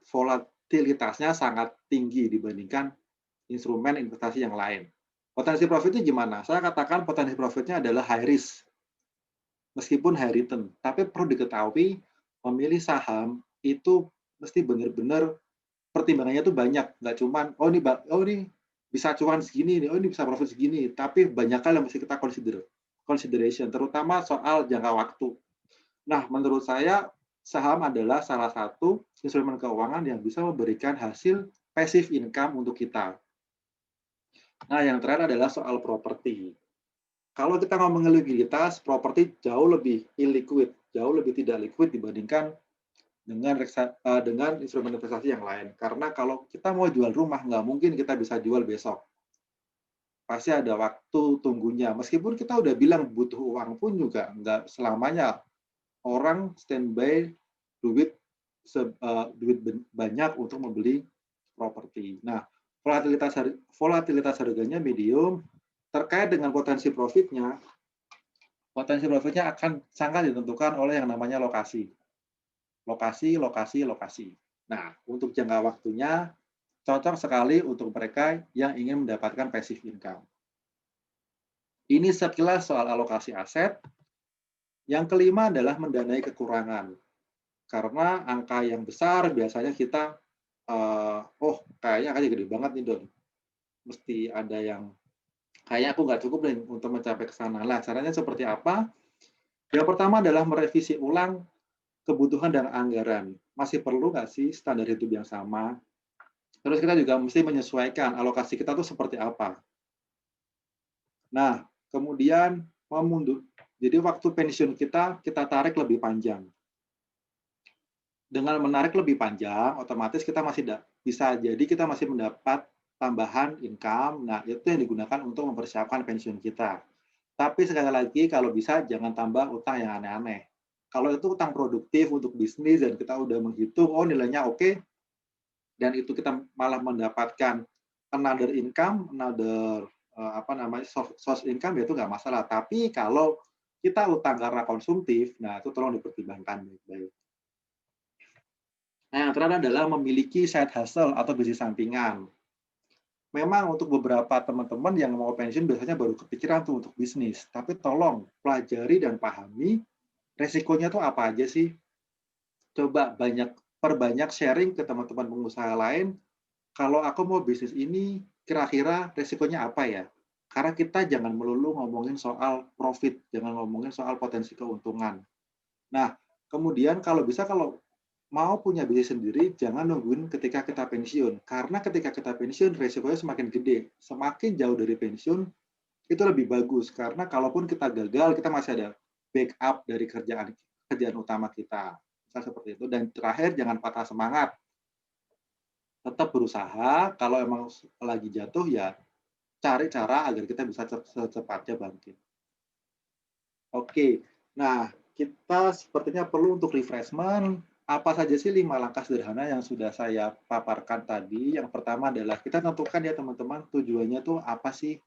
volatilitasnya sangat tinggi dibandingkan instrumen investasi yang lain. Potensi profitnya gimana? Saya katakan potensi profitnya adalah high risk, meskipun high return. Tapi perlu diketahui, memilih saham itu mesti benar-benar pertimbangannya tuh banyak, nggak cuman, oh ini bisa cuan segini nih, oh ini bisa profit segini, tapi banyak hal yang mesti kita consideration, terutama soal jangka waktu. Nah, menurut saya saham adalah salah satu instrumen keuangan yang bisa memberikan hasil passive income untuk kita. Nah, yang terakhir adalah soal properti. Kalau kita ngomongin likuiditas, properti jauh lebih illiquid, jauh lebih tidak liquid dibandingkan dengan instrumen investasi yang lain. Karena kalau kita mau jual rumah, nggak mungkin kita bisa jual besok. Pasti ada waktu tunggunya. Meskipun kita udah bilang butuh uang pun juga nggak selamanya orang standby duit duit banyak untuk membeli properti. Nah, volatilitas harganya medium terkait dengan potensi profitnya akan sangat ditentukan oleh yang namanya lokasi. Lokasi. Nah, untuk jangka waktunya cocok sekali untuk mereka yang ingin mendapatkan passive income. Ini sekilas soal alokasi aset. Yang kelima adalah mendanai kekurangan. Karena angka yang besar biasanya kita, kayaknya angkanya gede banget nih, Don. Mesti ada yang, kayaknya aku nggak cukup nih untuk mencapai ke sana. Nah, caranya seperti apa? Yang pertama adalah merevisi ulang kebutuhan dan anggaran. Masih perlu nggak sih standar hidup yang sama? Terus kita juga mesti menyesuaikan alokasi kita tuh seperti apa. Nah, kemudian memundur. Jadi waktu pensiun kita tarik lebih panjang. Dengan menarik lebih panjang, otomatis kita bisa jadi kita masih mendapat tambahan income. Nah, itu yang digunakan untuk mempersiapkan pensiun kita. Tapi sekali lagi, kalau bisa jangan tambah utang yang aneh-aneh. Kalau itu utang produktif untuk bisnis dan kita udah menghitung, oh nilainya oke, dan itu kita malah mendapatkan another source income, ya itu nggak masalah. Tapi kalau kita utang karena konsumtif, nah itu tolong dipertimbangkan baik-baik. Nah, yang terakhir adalah memiliki side hustle atau bisnis sampingan. Memang untuk beberapa teman-teman yang mau pensiun biasanya baru kepikiran tuh untuk bisnis. Tapi tolong pelajari dan pahami resikonya tuh apa aja sih. Coba perbanyak sharing ke teman-teman pengusaha lain. Kalau aku mau bisnis ini, kira-kira resikonya apa ya? Karena kita jangan melulu ngomongin soal profit, jangan ngomongin soal potensi keuntungan. Nah, kemudian kalau mau punya bisnis sendiri, jangan nungguin ketika kita pensiun. Karena ketika kita pensiun, resikonya semakin gede. Semakin jauh dari pensiun, itu lebih bagus. Karena kalaupun kita gagal, kita masih ada backup dari kerjaan utama kita. Misal seperti itu. Dan terakhir, jangan patah semangat. Tetap berusaha, kalau emang lagi jatuh, ya cari cara agar kita bisa secepatnya bangkit. Oke, nah kita sepertinya perlu untuk refreshment. Apa saja sih 5 langkah sederhana yang sudah saya paparkan tadi? Yang pertama adalah kita tentukan ya teman-teman, tujuannya tuh apa sih?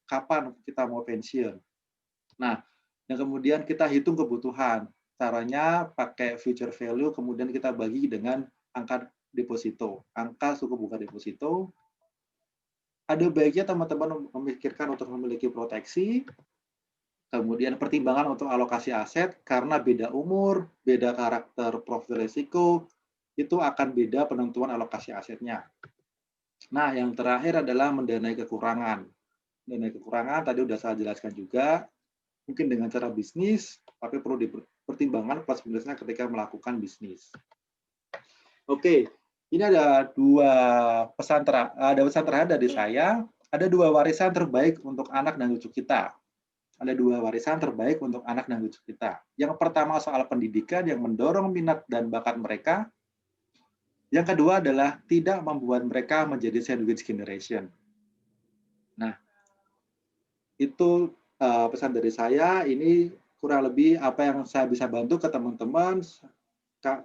Kapan kita mau pensiun? Nah, yang kemudian kita hitung kebutuhan. Caranya pakai future value, kemudian kita bagi dengan angka deposito, angka suku bunga deposito. Ada baiknya teman-teman memikirkan untuk memiliki proteksi, kemudian pertimbangan untuk alokasi aset, karena beda umur, beda karakter profil risiko, itu akan beda penentuan alokasi asetnya. Nah, yang terakhir adalah mendanai kekurangan. Mendanai kekurangan tadi udah saya jelaskan juga, mungkin dengan cara bisnis, tapi perlu dipertimbangkan plus minusnya ketika melakukan bisnis. Oke, ini ada pesan terakhir dari saya. Ada 2 warisan terbaik untuk anak dan cucu kita. Ada 2 warisan terbaik untuk anak dan cucu kita. Yang pertama soal pendidikan yang mendorong minat dan bakat mereka. Yang kedua adalah tidak membuat mereka menjadi sandwich generation. Nah, itu pesan dari saya. Ini kurang lebih apa yang saya bisa bantu ke teman-teman.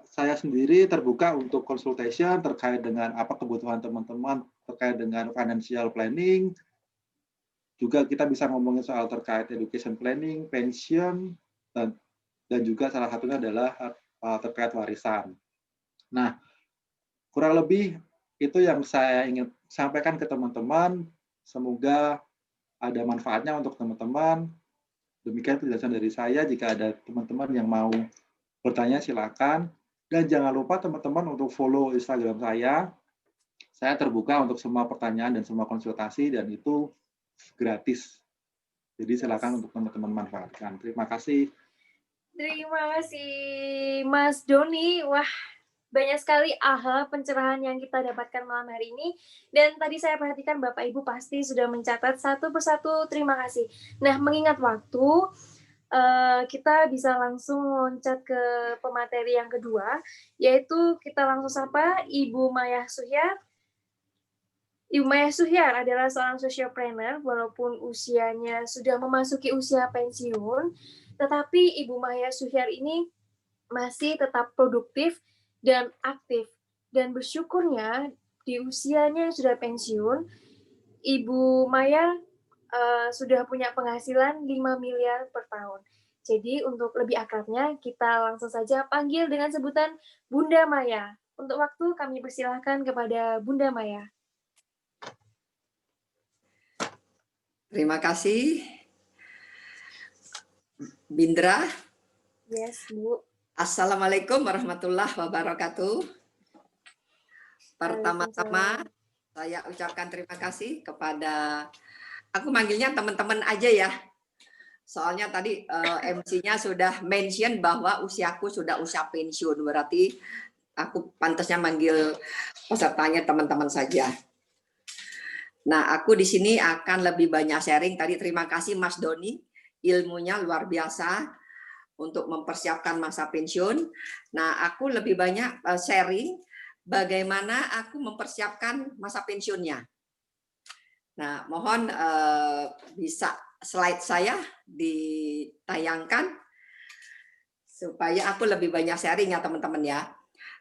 Saya sendiri terbuka untuk consultation terkait dengan apa kebutuhan teman-teman terkait dengan financial planning. Juga kita bisa ngomongin soal terkait education planning, pension, dan juga salah satunya adalah terkait warisan. Nah, kurang lebih itu yang saya ingin sampaikan ke teman-teman. Semoga ada manfaatnya untuk teman-teman. Demikian penjelasan dari saya. Jika ada teman-teman yang mau bertanya, silakan. Dan jangan lupa teman-teman untuk follow Instagram saya. Saya terbuka untuk semua pertanyaan dan semua konsultasi, dan itu gratis. Jadi silakan untuk teman-teman manfaatkan. Terima kasih. Terima kasih Mas Doni. Wah, banyak sekali pencerahan yang kita dapatkan malam hari ini. Dan tadi saya perhatikan Bapak Ibu pasti sudah mencatat satu persatu. Terima kasih. Nah, mengingat waktu, kita bisa langsung loncat ke pemateri yang kedua, yaitu kita langsung sapa Ibu Maya Suhyar. Ibu Maya Suhyar adalah seorang socialpreneur, walaupun usianya sudah memasuki usia pensiun, tetapi Ibu Maya Suhyar ini masih tetap produktif dan aktif. Dan bersyukurnya di usianya yang sudah pensiun, Ibu Maya sudah punya penghasilan 5 miliar per tahun. Jadi untuk lebih akrabnya, kita langsung saja panggil dengan sebutan Bunda Maya. Untuk waktu kami persilahkan kepada Bunda Maya. Terima kasih, Bindra. Yes, Bu. Assalamualaikum warahmatullahi wabarakatuh. Pertama-tama, saya ucapkan terima kasih kepada, aku manggilnya teman-teman aja ya. Soalnya tadi MC-nya sudah mention bahwa usiaku sudah usia pensiun, berarti aku pantasnya manggil pesertanya teman-teman saja. Nah, aku di sini akan lebih banyak sharing. Tadi terima kasih Mas Doni, ilmunya luar biasa untuk mempersiapkan masa pensiun. Nah, aku lebih banyak sharing bagaimana aku mempersiapkan masa pensiunnya. Nah, mohon bisa slide saya ditayangkan supaya aku lebih banyak sharing ya teman-teman ya.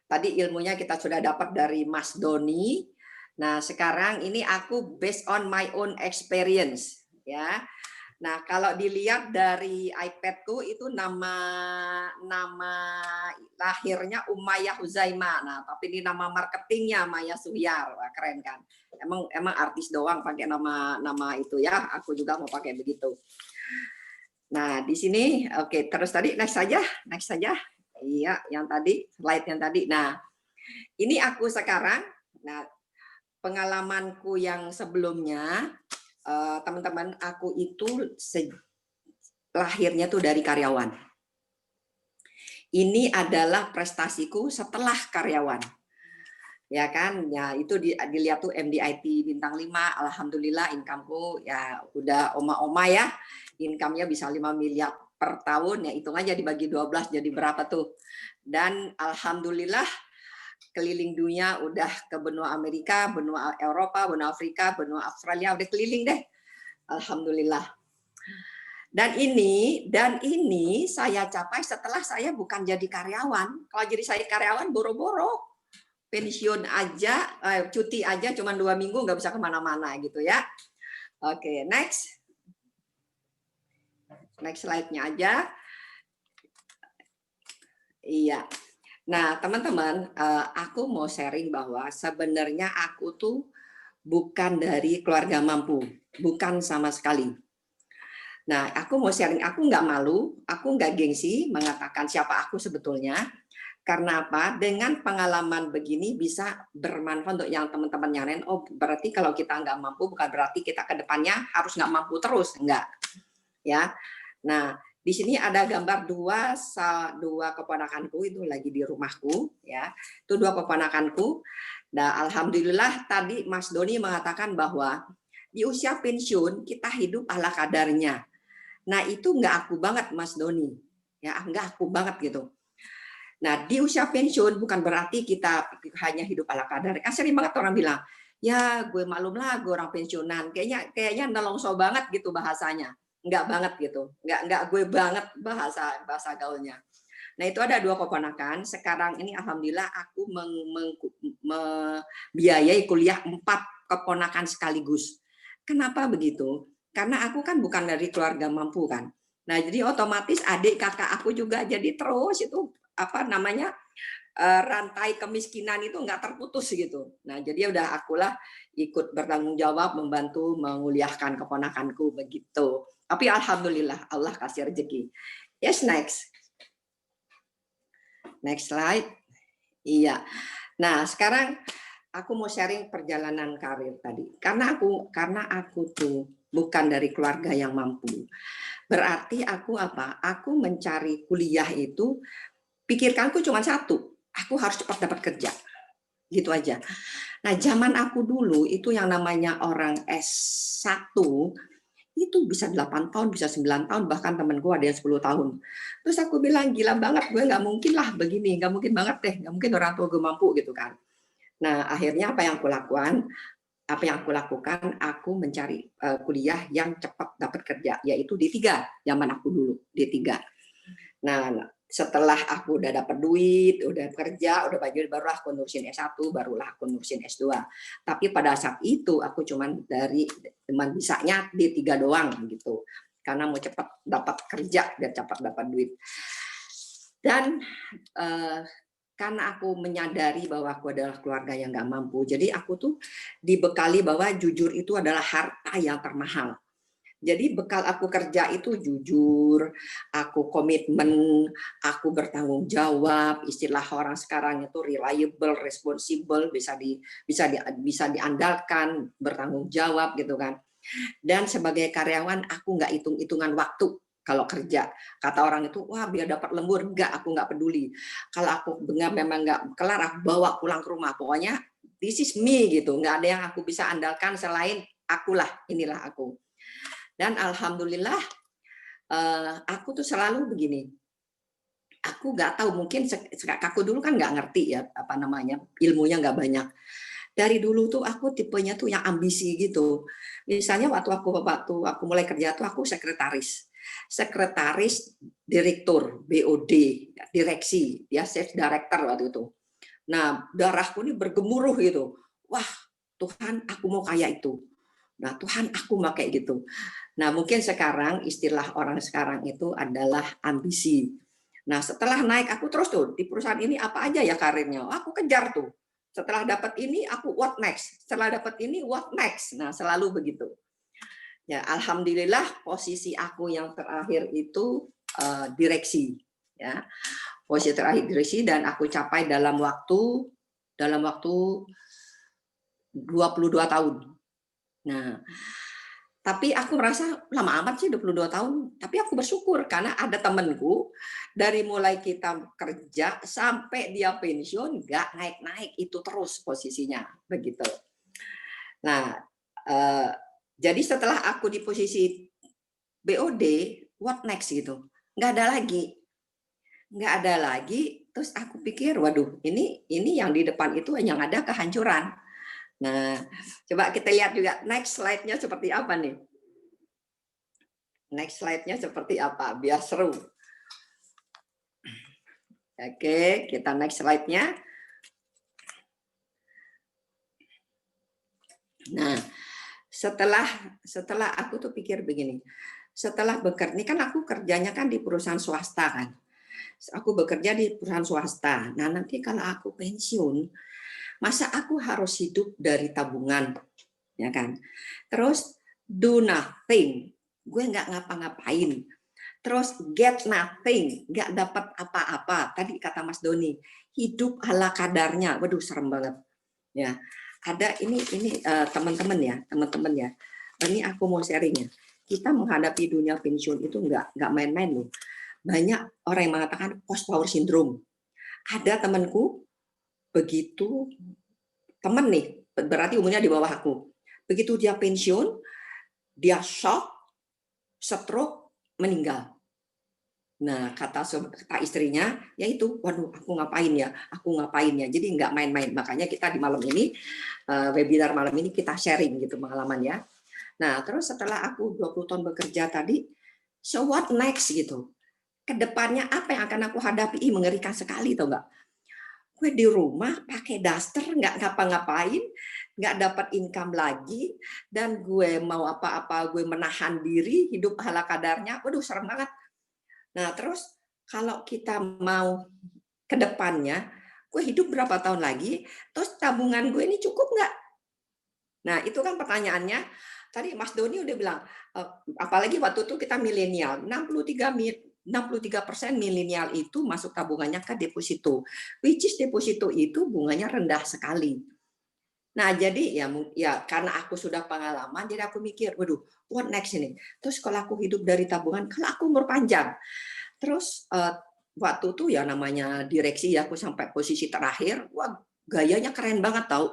Tadi ilmunya kita sudah dapat dari Mas Doni. Nah, sekarang ini aku based on my own experience ya. Nah, kalau dilihat dari iPad-ku itu nama lahirnya Umayyah Huzaimah. Nah, tapi ini nama marketingnya Maya Suhyar. Wah, keren kan? Emang artis doang pakai nama itu ya. Aku juga mau pakai begitu. Nah, di sini oke, terus tadi next saja. Iya, yang tadi slide yang tadi. Nah, ini aku sekarang. Nah, pengalamanku yang sebelumnya, teman-teman, aku itu lahirnya tuh dari karyawan. Ini adalah prestasiku setelah karyawan. Ya kan, ya itu dilihat tuh MDIT bintang 5, alhamdulillah income-ku ya udah oma-oma ya. Income-nya bisa 5 miliar per tahun, ya hitung aja dibagi 12 jadi berapa tuh. Dan alhamdulillah keliling dunia, udah ke benua Amerika, benua Eropa, benua Afrika, benua Australia, udah keliling deh. Alhamdulillah. Dan ini saya capai setelah saya bukan jadi karyawan. Kalau jadi saya karyawan boro-boro pensiun aja, cuti aja cuma 2 minggu nggak bisa kemana-mana gitu ya. Oke, next slide-nya aja. Iya. Nah, teman-teman, aku mau sharing bahwa sebenarnya aku tuh bukan dari keluarga mampu, bukan sama sekali. Nah, aku mau sharing, aku nggak malu, aku nggak gengsi mengatakan siapa aku sebetulnya, Karena apa? Dengan pengalaman begini bisa bermanfaat untuk yang teman-teman yang lain. Oh, berarti kalau kita nggak mampu bukan berarti kita ke depannya harus nggak mampu terus, enggak. Ya. Nah, di sini ada gambar dua keponakanku itu lagi di rumahku, ya. Itu dua keponakanku. Nah, alhamdulillah tadi Mas Doni mengatakan bahwa di usia pensiun kita hidup ala kadarnya. Nah, itu nggak aku banget, Mas Doni. Ya, nggak aku banget gitu. Nah, di usia pensiun bukan berarti kita hanya hidup ala kadar. Kan sering banget orang bilang, ya gue maklum lah, gue orang pensiunan. Kayaknya nelongso banget gitu bahasanya. Enggak banget gitu. Enggak gue banget bahasa gaulnya. Nah, itu ada dua keponakan. Sekarang ini alhamdulillah aku membiayai kuliah 4 keponakan sekaligus. Kenapa begitu? Karena aku kan bukan dari keluarga mampu kan. Nah, jadi otomatis adik kakak aku juga jadi terus itu apa namanya rantai kemiskinan itu nggak terputus gitu. Nah, jadi udah akulah ikut bertanggung jawab membantu menguliahkan keponakanku begitu. Tapi alhamdulillah Allah kasih rezeki. Yes, next slide. Iya. Nah, sekarang aku mau sharing perjalanan karir tadi. Karena aku tuh bukan dari keluarga yang mampu. Berarti aku apa? Aku mencari kuliah itu pikirkanku cuma satu, aku harus cepat dapat kerja. Gitu aja. Nah, zaman aku dulu itu yang namanya orang S1 itu bisa 8 tahun, bisa 9 tahun, bahkan temenku ada yang 10 tahun. Terus aku bilang, gila banget, gue nggak mungkin lah begini, nggak mungkin banget deh, nggak mungkin orang tua gue mampu gitu kan. Nah, akhirnya apa yang aku lakukan, aku mencari kuliah yang cepat dapat kerja, yaitu D3, zaman aku dulu, D3. Nah, setelah aku udah dapat duit, udah kerja, udah barulah aku nurusin S1, barulah aku nurusin S2. Tapi pada saat itu aku cuman bisanya D3 doang gitu. Karena mau cepat dapat kerja biar cepat dapat duit. Dan karena aku menyadari bahwa aku adalah keluarga yang nggak mampu, jadi aku tuh dibekali bahwa jujur itu adalah harta yang termahal. Jadi bekal aku kerja itu jujur, aku komitmen, aku bertanggung jawab, istilah orang sekarang itu reliable, responsible, bisa diandalkan, bertanggung jawab gitu kan. Dan sebagai karyawan aku nggak hitung-hitungan waktu kalau kerja. Kata orang itu, wah biar dapat lembur, enggak, aku nggak peduli. Kalau aku memang nggak kelar, aku bawa pulang ke rumah. Pokoknya this is me gitu, nggak ada yang aku bisa andalkan selain akulah, inilah aku. Dan alhamdulillah aku tuh selalu begini. Aku nggak tahu, mungkin aku dulu kan nggak ngerti ya apa namanya, ilmunya nggak banyak. Dari dulu tuh aku tipenya tuh yang ambisi gitu. Misalnya waktu aku mulai kerja tuh aku sekretaris direktur BOD, direksi, ya sales director waktu itu. Nah, darahku ini bergemuruh gitu. Wah, Tuhan, aku mau kayak itu. Nah, Tuhan, aku mau kayak gitu. Nah, mungkin sekarang istilah orang sekarang itu adalah ambisi. Nah, setelah naik aku terus tuh di perusahaan ini apa aja ya karirnya. Aku kejar tuh. Setelah dapat ini aku what next. Setelah dapat ini what next. Nah, selalu begitu. Ya, alhamdulillah posisi aku yang terakhir itu direksi, ya. Posisi terakhir direksi dan aku capai dalam waktu 22 tahun. Nah, tapi aku merasa lama amat sih 22 tahun, tapi aku bersyukur karena ada temenku dari mulai kita kerja sampai dia pensiun nggak naik-naik, itu terus posisinya begitu. Nah, jadi setelah aku di posisi BOD, what next gitu, nggak ada lagi. Terus aku pikir, waduh, ini yang di depan itu yang ada kehancuran. Nah, coba kita lihat juga next slide-nya seperti apa nih. Next slide-nya seperti apa, biar seru. Oke, kita next slide-nya. Nah, setelah aku tuh pikir begini, setelah bekerja, ini kan aku kerjanya kan di perusahaan swasta kan. Aku bekerja di perusahaan swasta. Nah, nanti kalau aku pensiun, masa aku harus hidup dari tabungan, ya kan? Terus do nothing, gue nggak ngapa-ngapain. Terus get nothing, nggak dapat apa-apa. Tadi kata Mas Doni, hidup ala kadarnya. Waduh, serem banget. Ya, ada ini teman-teman ya. Ini aku mau sharing ya. Kita menghadapi dunia pensiun itu nggak main-main loh. Banyak orang yang mengatakan post power syndrome. Ada temanku begitu, teman nih, berarti umurnya di bawah aku. Begitu dia pensiun, dia shock, stroke, meninggal. Nah, kata istrinya, ya itu, waduh, aku ngapain ya. Jadi nggak main-main. Makanya kita di malam ini, webinar malam ini kita sharing gitu pengalaman ya. Nah, terus setelah aku 20 tahun bekerja tadi, so what next gitu. Kedepannya apa yang akan aku hadapi? Mengerikan sekali, tau nggak? Gue di rumah pakai daster, nggak ngapa-ngapain, nggak dapat income lagi, dan gue mau apa-apa, gue menahan diri, hidup ala kadarnya. Waduh, serem banget. Nah, terus kalau kita mau ke depannya, gue hidup berapa tahun lagi, terus tabungan gue ini cukup nggak? Nah, itu kan pertanyaannya. Tadi Mas Doni udah bilang, apalagi waktu itu kita milenial, 63% milenial itu masuk tabungannya ke deposito, which is deposito itu bunganya rendah sekali. Nah, jadi ya karena aku sudah pengalaman, jadi aku mikir, waduh, what next ini? Terus kalau aku hidup dari tabungan, kalau aku umur panjang, terus waktu itu ya namanya direksi ya, aku sampai posisi terakhir, wah gayanya keren banget tau.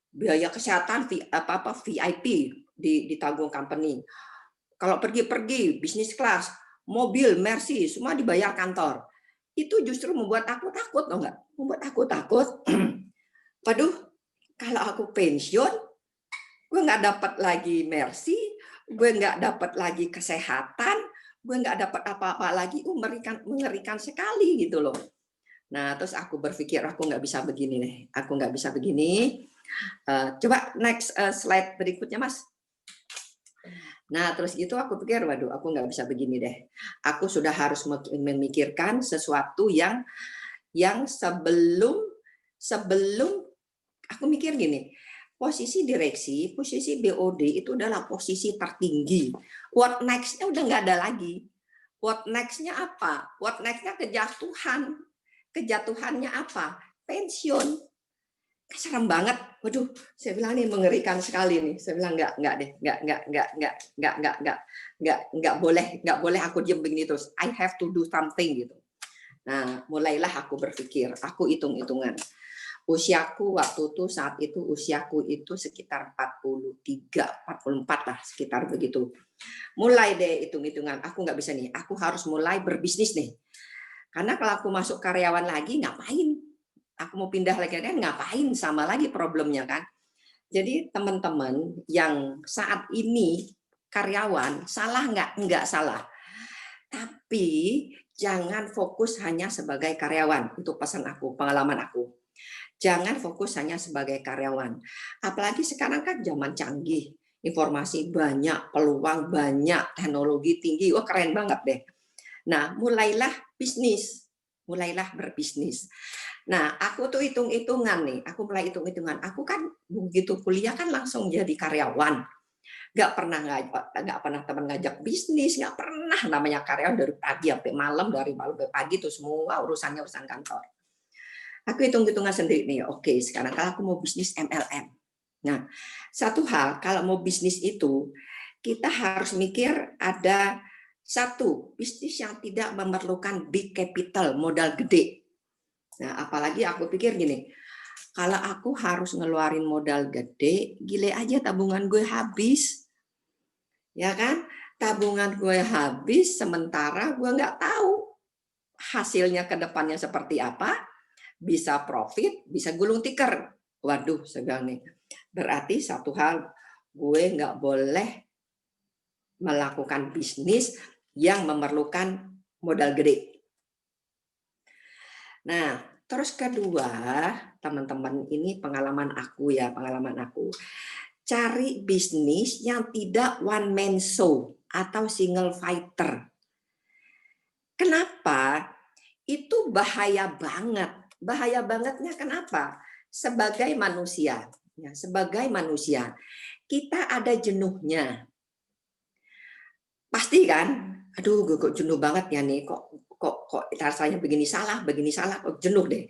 Biaya kesehatan VIP ditanggung company. Kalau pergi bisnis kelas, mobil, Mercy, semua dibayar kantor. Itu justru membuat aku takut, tau nggak? Membuat aku takut. Waduh, kalau aku pensiun, gue nggak dapat lagi Mercy, gue nggak dapat lagi kesehatan, gue nggak dapat apa-apa lagi. Mengerikan sekali gitu loh. Nah, terus aku berpikir aku nggak bisa begini nih. Aku nggak bisa begini. Coba next slide berikutnya, Mas. Nah, terus itu aku pikir, waduh, aku nggak bisa begini deh. Aku sudah harus memikirkan sesuatu yang sebelum aku mikir gini, posisi direksi, posisi BOD itu adalah posisi tertinggi. What next-nya udah nggak ada lagi. What next-nya apa? What next-nya kejatuhan. Kejatuhannya apa? Pensiun. Serem banget. Waduh, saya bilang nih mengerikan sekali nih. Saya bilang nggak boleh aku diam begini terus. I have to do something gitu. Nah, mulailah aku berpikir, aku hitung-hitungan. Usiaku waktu itu saat itu usiaku itu sekitar 44 lah, sekitar begitu. Mulai deh hitung-hitungan, aku nggak bisa nih, aku harus mulai berbisnis nih. Karena kalau aku masuk karyawan lagi ngapain? Aku mau pindah lagi kan ngapain, sama lagi problemnya kan. Jadi teman-teman yang saat ini karyawan, salah nggak? Nggak salah. Tapi jangan fokus hanya sebagai karyawan. Itu pesan aku, pengalaman aku. Jangan fokus hanya sebagai karyawan. Apalagi sekarang kan zaman canggih. Informasi banyak, peluang banyak, teknologi tinggi. Wah, keren banget deh. Nah, mulailah bisnis. Mulailah berbisnis. Nah, aku tuh hitung-hitungan nih. Aku mulai hitung-hitungan. Aku kan begitu kuliah kan langsung jadi karyawan. Nggak pernah teman ngajak bisnis, nggak pernah namanya karyawan dari pagi sampai malam, dari malam sampai pagi itu semua urusan kantor. Aku hitung-hitungan sendiri nih, oke sekarang kalau aku mau bisnis MLM. Nah, satu hal kalau mau bisnis itu kita harus mikir ada satu bisnis yang tidak memerlukan big capital, modal gede. Nah, apalagi aku pikir gini, kalau aku harus ngeluarin modal gede, gile aja tabungan gue habis. Ya kan? Tabungan gue habis, sementara gue nggak tahu hasilnya ke depannya seperti apa. Bisa profit, bisa gulung tikar. Waduh, segang nih. Berarti satu hal, gue nggak boleh melakukan bisnis yang memerlukan modal gede. Nah, terus kedua, teman-teman, ini pengalaman aku. Cari bisnis yang tidak one man show atau single fighter. Kenapa? Itu bahaya banget. Bahaya bangetnya kenapa? Sebagai manusia, kita ada jenuhnya. Pasti kan? aduh gue kok jenuh banget ya nih, kok rasanya begini salah, kok jenuh deh.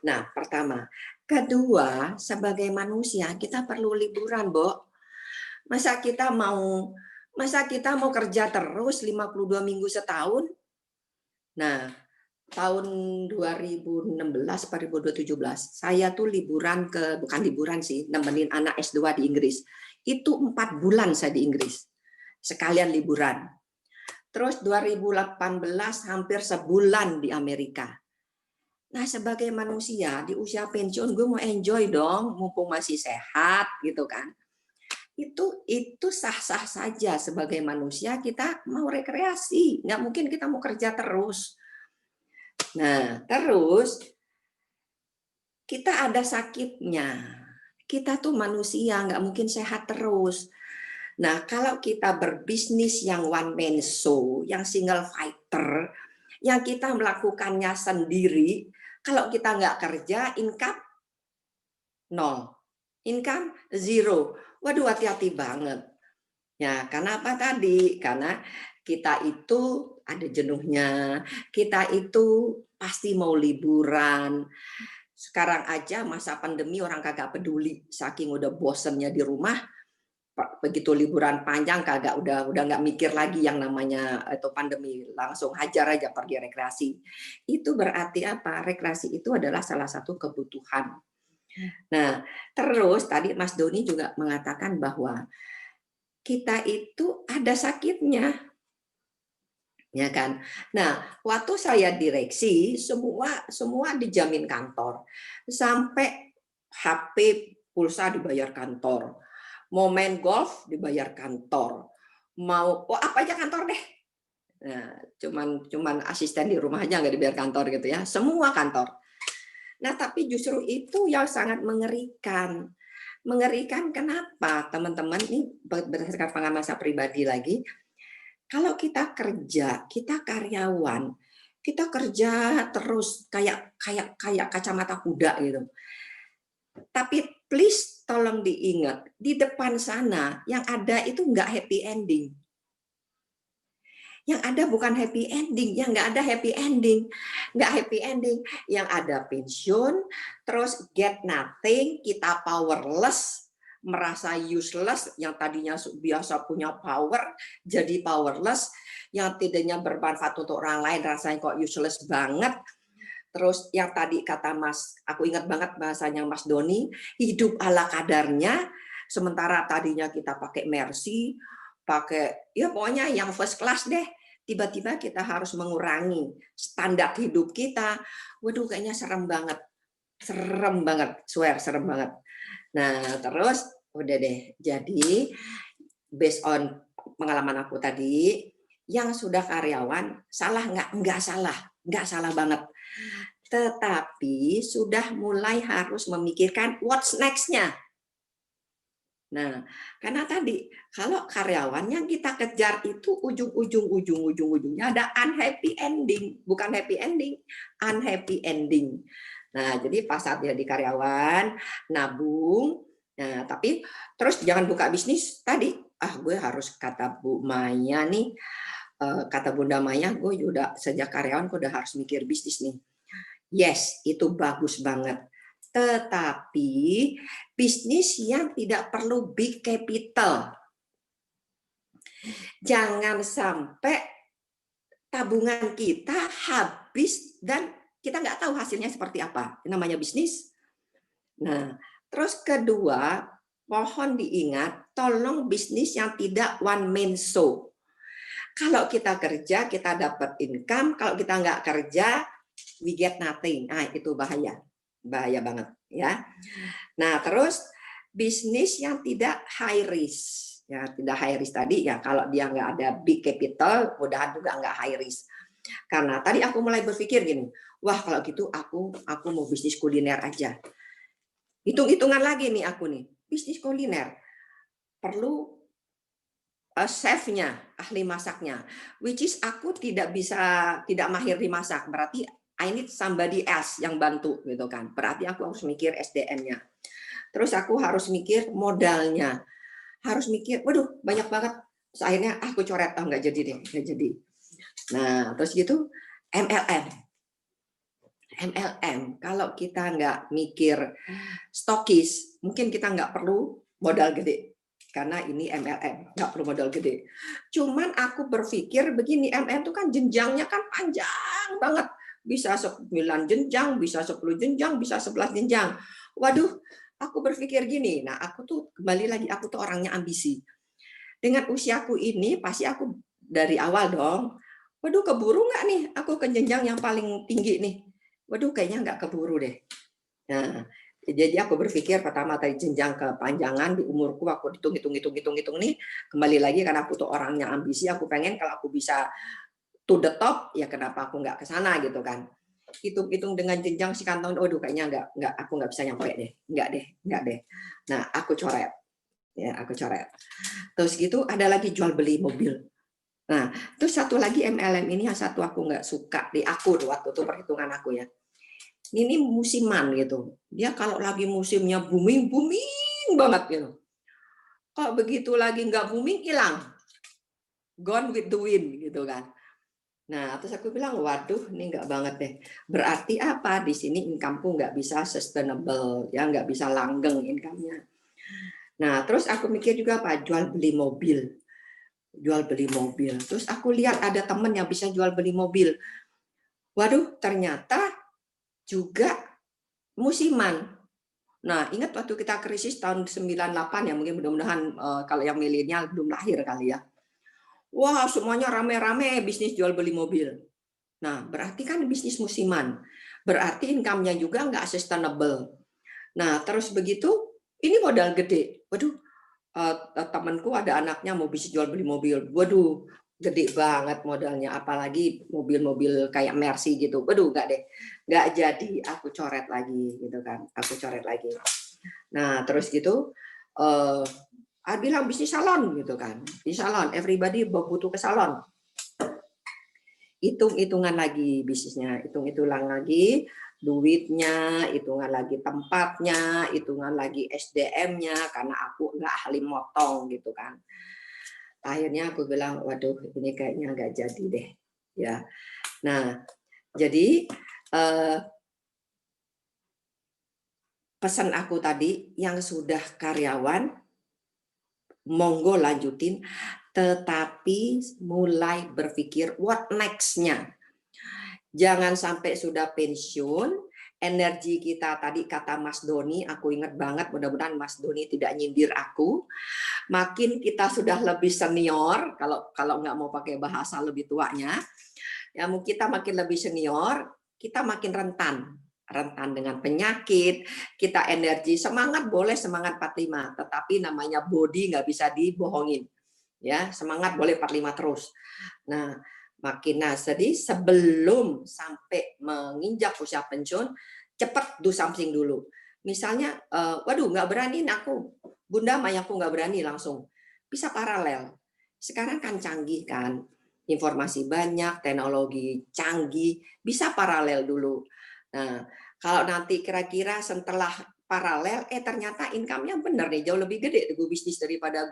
Nah, pertama. Kedua, sebagai manusia kita perlu liburan, Bo. Masa kita mau kerja terus 52 minggu setahun? Nah, tahun 2016 atau 2017, saya tuh bukan liburan sih, nemenin anak S2 di Inggris. Itu 4 bulan saya di Inggris. Sekalian liburan. Terus 2018 hampir sebulan di Amerika. Nah, sebagai manusia di usia pensiun gue mau enjoy dong, mumpung masih sehat gitu kan. Itu sah-sah saja sebagai manusia kita mau rekreasi, nggak mungkin kita mau kerja terus. Nah, terus kita ada sakitnya. Kita tuh manusia, nggak mungkin sehat terus. Nah, kalau kita berbisnis yang one man show, yang single fighter, yang kita melakukannya sendiri, kalau kita nggak kerja, income nol, income zero. Waduh, hati-hati banget. Ya, karena apa tadi? Karena kita itu ada jenuhnya, kita itu pasti mau liburan. Sekarang aja masa pandemi orang kagak peduli, saking udah bosennya di rumah. Begitu liburan panjang kagak udah nggak mikir lagi yang namanya itu pandemi, langsung hajar aja pergi rekreasi. Itu berarti apa? Rekreasi itu adalah salah satu kebutuhan. Nah, terus tadi Mas Doni juga mengatakan bahwa kita itu ada sakitnya, ya kan? Nah, waktu saya direksi semua dijamin kantor, sampai HP pulsa dibayar kantor. Mau main golf dibayar kantor, mau apa aja kantor deh. Nah, cuman asisten di rumah aja nggak dibayar kantor gitu ya, semua kantor. Nah, tapi justru itu yang sangat mengerikan. Mengerikan kenapa, teman-teman? Ini berdasarkan pengalaman saya pribadi lagi. Kalau kita kerja, kita karyawan, kita kerja terus kayak kacamata kuda gitu. Tapi please tolong diingat, di depan sana yang ada itu nggak happy ending. Yang ada bukan happy ending, yang nggak ada happy ending. Nggak happy ending, yang ada pensiun, terus get nothing, kita powerless, merasa useless, yang tadinya biasa punya power, jadi powerless, yang tidaknya bermanfaat untuk orang lain, rasanya kok useless banget. Terus yang tadi kata Mas, aku ingat banget bahasanya Mas Doni, hidup ala kadarnya, sementara tadinya kita pakai Mercy, pakai ya pokoknya yang first class deh, tiba-tiba kita harus mengurangi standar hidup kita. Waduh, kayaknya serem banget, swear serem banget. Nah, terus udah deh, jadi based on pengalaman aku tadi, yang sudah karyawan salah nggak salah banget. Tetapi sudah mulai harus memikirkan what's next-nya. Nah, karena tadi kalau karyawan yang kita kejar itu ujung-ujungnya ada unhappy ending, bukan happy ending, unhappy ending. Nah, jadi pas saat dia di karyawan, nabung, nah tapi terus jangan buka bisnis tadi. Gue harus kata Bu Maya nih, kata Bunda Maya, gue udah sejak karyawan gue udah harus mikir bisnis nih. Yes, itu bagus banget. Tetapi bisnis yang tidak perlu big capital. Jangan sampai tabungan kita habis dan kita nggak tahu hasilnya seperti apa. Namanya bisnis. Nah, terus kedua, mohon diingat, tolong bisnis yang tidak one man show. Kalau kita kerja, kita dapat income. Kalau kita nggak kerja, we get nothing. Nah, itu bahaya banget ya. Nah, terus bisnis yang tidak high risk, ya tidak high risk tadi ya, kalau dia nggak ada big capital, mudahan juga nggak high risk. Karena tadi aku mulai berpikir gini, wah kalau gitu aku mau bisnis kuliner aja. Hitung-hitungan lagi nih aku nih, bisnis kuliner perlu chefnya, ahli masaknya, which is aku tidak mahir di masak, berarti I need somebody else yang bantu gitu kan. Berarti aku harus mikir SDM-nya. Terus aku harus mikir modalnya. Harus mikir, waduh banyak banget. Terus akhirnya aku coret, nggak jadi deh, nggak jadi. Nah, terus gitu MLM. MLM, kalau kita nggak mikir stokis, mungkin kita nggak perlu modal gede. Karena ini MLM, nggak perlu modal gede. Cuman aku berpikir begini, MLM itu kan jenjangnya kan panjang banget. Bisa 9 jenjang, bisa 10 jenjang, bisa 11 jenjang. Waduh, aku berpikir gini, nah aku tuh kembali lagi, aku tuh orangnya ambisi. Dengan usiaku ini, pasti aku dari awal dong, waduh keburu nggak nih aku ke jenjang yang paling tinggi nih. Waduh, kayaknya nggak keburu deh. Nah, jadi aku berpikir pertama tadi jenjang kepanjangan di umurku, aku hitung nih, kembali lagi karena aku tuh orangnya ambisi, aku pengen kalau aku bisa to the top, ya kenapa aku nggak ke sana gitu kan. Hitung-hitung dengan jenjang sekian tahun, waduh kayaknya nggak, aku nggak bisa nyampe deh, nggak deh. Nah, aku coret, ya aku coret. Terus gitu ada lagi jual beli mobil. Nah, terus satu lagi MLM ini yang satu aku nggak suka di aku waktu itu perhitungan aku ya. Ini musiman gitu. Dia kalau lagi musimnya booming banget gitu. Kok begitu lagi nggak booming hilang. Gone with the wind gitu kan. Nah, terus aku bilang, waduh, ini nggak banget deh. Berarti apa? Di sini income-ku nggak bisa sustainable, ya nggak bisa langgeng income-nya. Nah, terus aku mikir juga apa? Jual beli mobil. Jual beli mobil. Terus aku lihat ada temen yang bisa jual beli mobil. Waduh, ternyata juga musiman. Nah, ingat waktu kita krisis tahun 98 ya, mungkin mudah-mudahan kalau yang milenial belum lahir kali ya. Wah, semuanya rame-rame bisnis jual beli mobil. Nah, berarti kan bisnis musiman. Berarti income-nya juga nggak sustainable. Nah, terus begitu, ini modal gede. Waduh, temanku ada anaknya mau bisnis jual beli mobil. Waduh, gede banget modalnya. Apalagi mobil-mobil kayak Mercy gitu. Waduh, nggak deh. Nggak jadi, aku coret lagi gitu kan. Aku coret lagi. Nah, terus gitu, bilang bisnis salon gitu kan. Di salon, everybody butuh ke salon. Hitung-hitungan lagi bisnisnya, hitung-hitungan lagi duitnya, hitungan lagi tempatnya, hitungan lagi SDM-nya, karena aku nggak ahli motong gitu kan. Akhirnya aku bilang, waduh ini kayaknya nggak jadi deh. Ya, nah jadi pesan aku tadi yang sudah karyawan, monggo lanjutin, tetapi mulai berpikir what next-nya. Jangan sampai sudah pensiun, energi kita tadi kata Mas Doni, aku ingat banget, mudah-mudahan Mas Doni tidak nyindir aku. Makin kita sudah lebih senior, kalau nggak mau pakai bahasa lebih tuanya, ya kita makin lebih senior, kita makin rentan dengan penyakit, kita energi semangat boleh semangat 45, tetapi namanya body nggak bisa dibohongin. Ya, semangat boleh 45 terus. Nah, makin jadi sebelum sampai menginjak usia pensiun, cepat do something dulu. Misalnya, waduh nggak berani aku, bunda mayakku nggak berani langsung. Bisa paralel. Sekarang kan canggih kan, informasi banyak, teknologi canggih, bisa paralel dulu. Nah, kalau nanti kira-kira setelah paralel, ternyata income-nya bener nih, jauh lebih gede gue bisnis daripada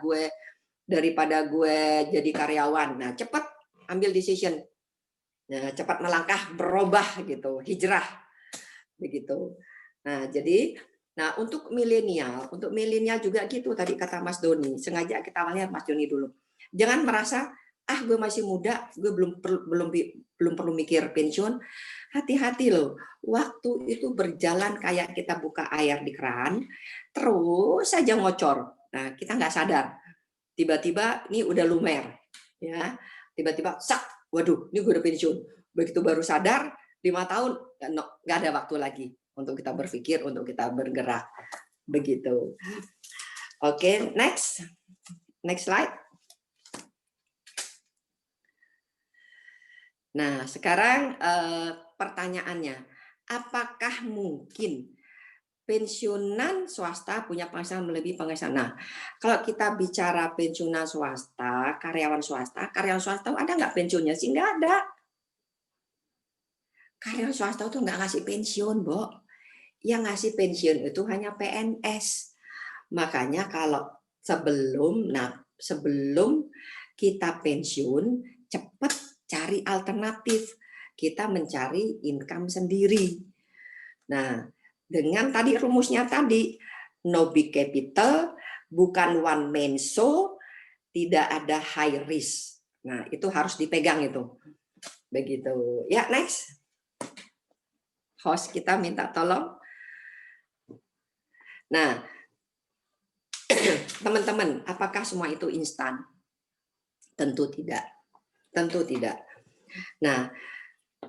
gue jadi karyawan. Nah, cepat ambil decision. Nah, cepat melangkah, berubah gitu, hijrah. Begitu. Nah, jadi untuk milenial juga gitu tadi kata Mas Doni. Sengaja kita lihat Mas Doni dulu. Jangan merasa gue masih muda, gue belum perlu mikir pensiun. Hati-hati loh. Waktu itu berjalan kayak kita buka air di keran, terus saja ngocor. Nah, kita nggak sadar. Tiba-tiba ini udah lumer, ya. Tiba-tiba sak, waduh, ini gue udah pensiun. Begitu baru sadar, 5 tahun nggak ada waktu lagi untuk kita berpikir, untuk kita bergerak, begitu. Oke, next slide. Nah, sekarang pertanyaannya, apakah mungkin pensiunan swasta punya penghasilan melebihi penghasilan? Nah, kalau kita bicara pensiunan swasta, karyawan swasta ada nggak pensiunnya sih? Nggak ada. Karyawan swasta itu nggak ngasih pensiun, Bo. Yang ngasih pensiun itu hanya PNS. Makanya kalau sebelum kita pensiun, cepat cari alternatif, kita mencari income sendiri. Nah, dengan tadi rumusnya tadi, no big capital, bukan one man show, tidak ada high risk. Nah, itu harus dipegang itu. Begitu. Ya, next. Host kita minta tolong. Nah, teman-teman, apakah semua itu instan? Tentu tidak. Tentu tidak. Nah,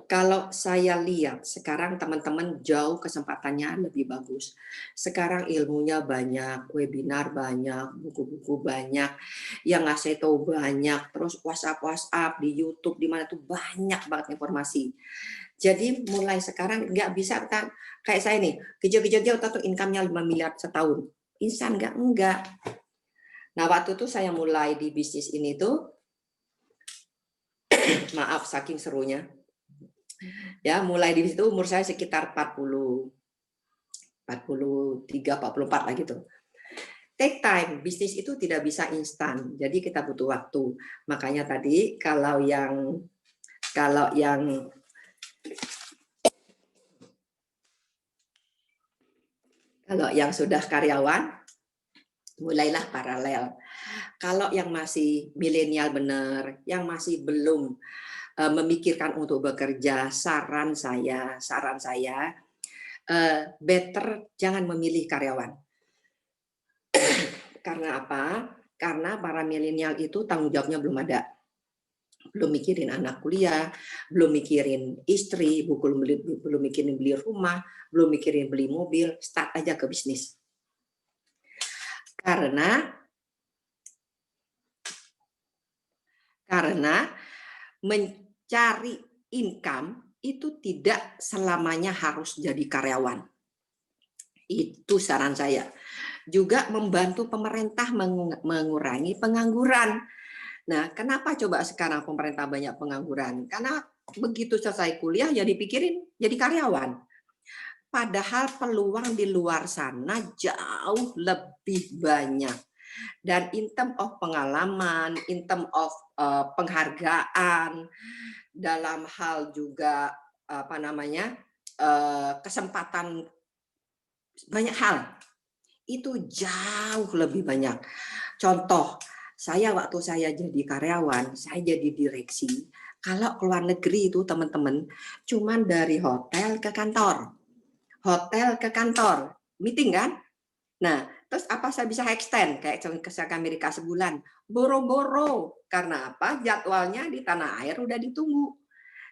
kalau saya lihat sekarang teman-teman jauh kesempatannya lebih bagus. Sekarang ilmunya banyak, webinar banyak, buku-buku banyak, yang ngasih tahu banyak, terus WhatsApp di YouTube, di mana tuh banyak banget informasi. Jadi mulai sekarang nggak bisa kan, kayak saya nih, kejar-kejar atau income-nya 5 miliar setahun. Instan enggak. Nah, waktu itu saya mulai di bisnis ini tuh, maaf saking serunya. Ya, mulai di situ umur saya sekitar 43, 44 lah gitu. Take time, bisnis itu tidak bisa instan. Jadi kita butuh waktu. Makanya tadi kalau yang sudah karyawan, mulailah paralel. Kalau yang masih milenial benar, yang masih belum memikirkan untuk bekerja, saran saya better jangan memilih karyawan. Karena apa? Karena para milenial itu tanggung jawabnya belum ada. Belum mikirin anak kuliah, belum mikirin istri, belum mikirin beli rumah, belum mikirin beli mobil, start aja ke bisnis. Karena mencari income itu tidak selamanya harus jadi karyawan. Itu saran saya. Juga membantu pemerintah mengurangi pengangguran. Nah, kenapa coba sekarang pemerintah banyak pengangguran? Karena begitu selesai kuliah ya dipikirin jadi karyawan. Padahal peluang di luar sana jauh lebih banyak. Dan in term of pengalaman, in term of penghargaan, dalam hal juga kesempatan, banyak hal itu jauh lebih banyak. Contoh, waktu saya jadi karyawan, saya jadi direksi. Kalau keluar negeri itu teman-teman, cuman dari hotel ke kantor, meeting kan? Nah, terus apa saya bisa extend kayak ke Amerika sebulan? Boro-boro. Karena apa? Jadwalnya di tanah air udah ditunggu.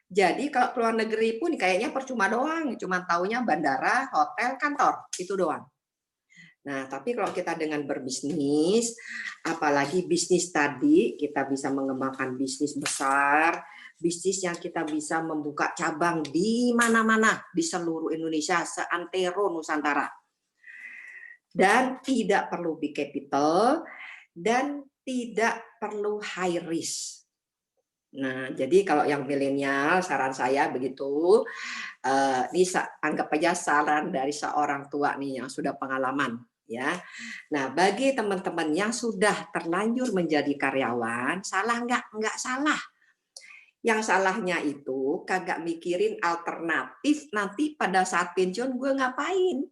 Jadi kalau keluar negeri pun kayaknya percuma doang, cuma taunya bandara, hotel, kantor, itu doang. Nah, tapi kalau kita dengan berbisnis, apalagi bisnis tadi, kita bisa mengembangkan bisnis besar, bisnis yang kita bisa membuka cabang di mana-mana, di seluruh Indonesia, seantero Nusantara. Dan tidak perlu big capital, dan tidak perlu high risk. Nah, jadi kalau yang milenial, saran saya begitu, ini anggap aja saran dari seorang tua nih yang sudah pengalaman. Ya, nah bagi teman-teman yang sudah terlanjur menjadi karyawan, salah nggak? Nggak salah. Yang salahnya itu kagak mikirin alternatif nanti pada saat pensiun gue ngapain.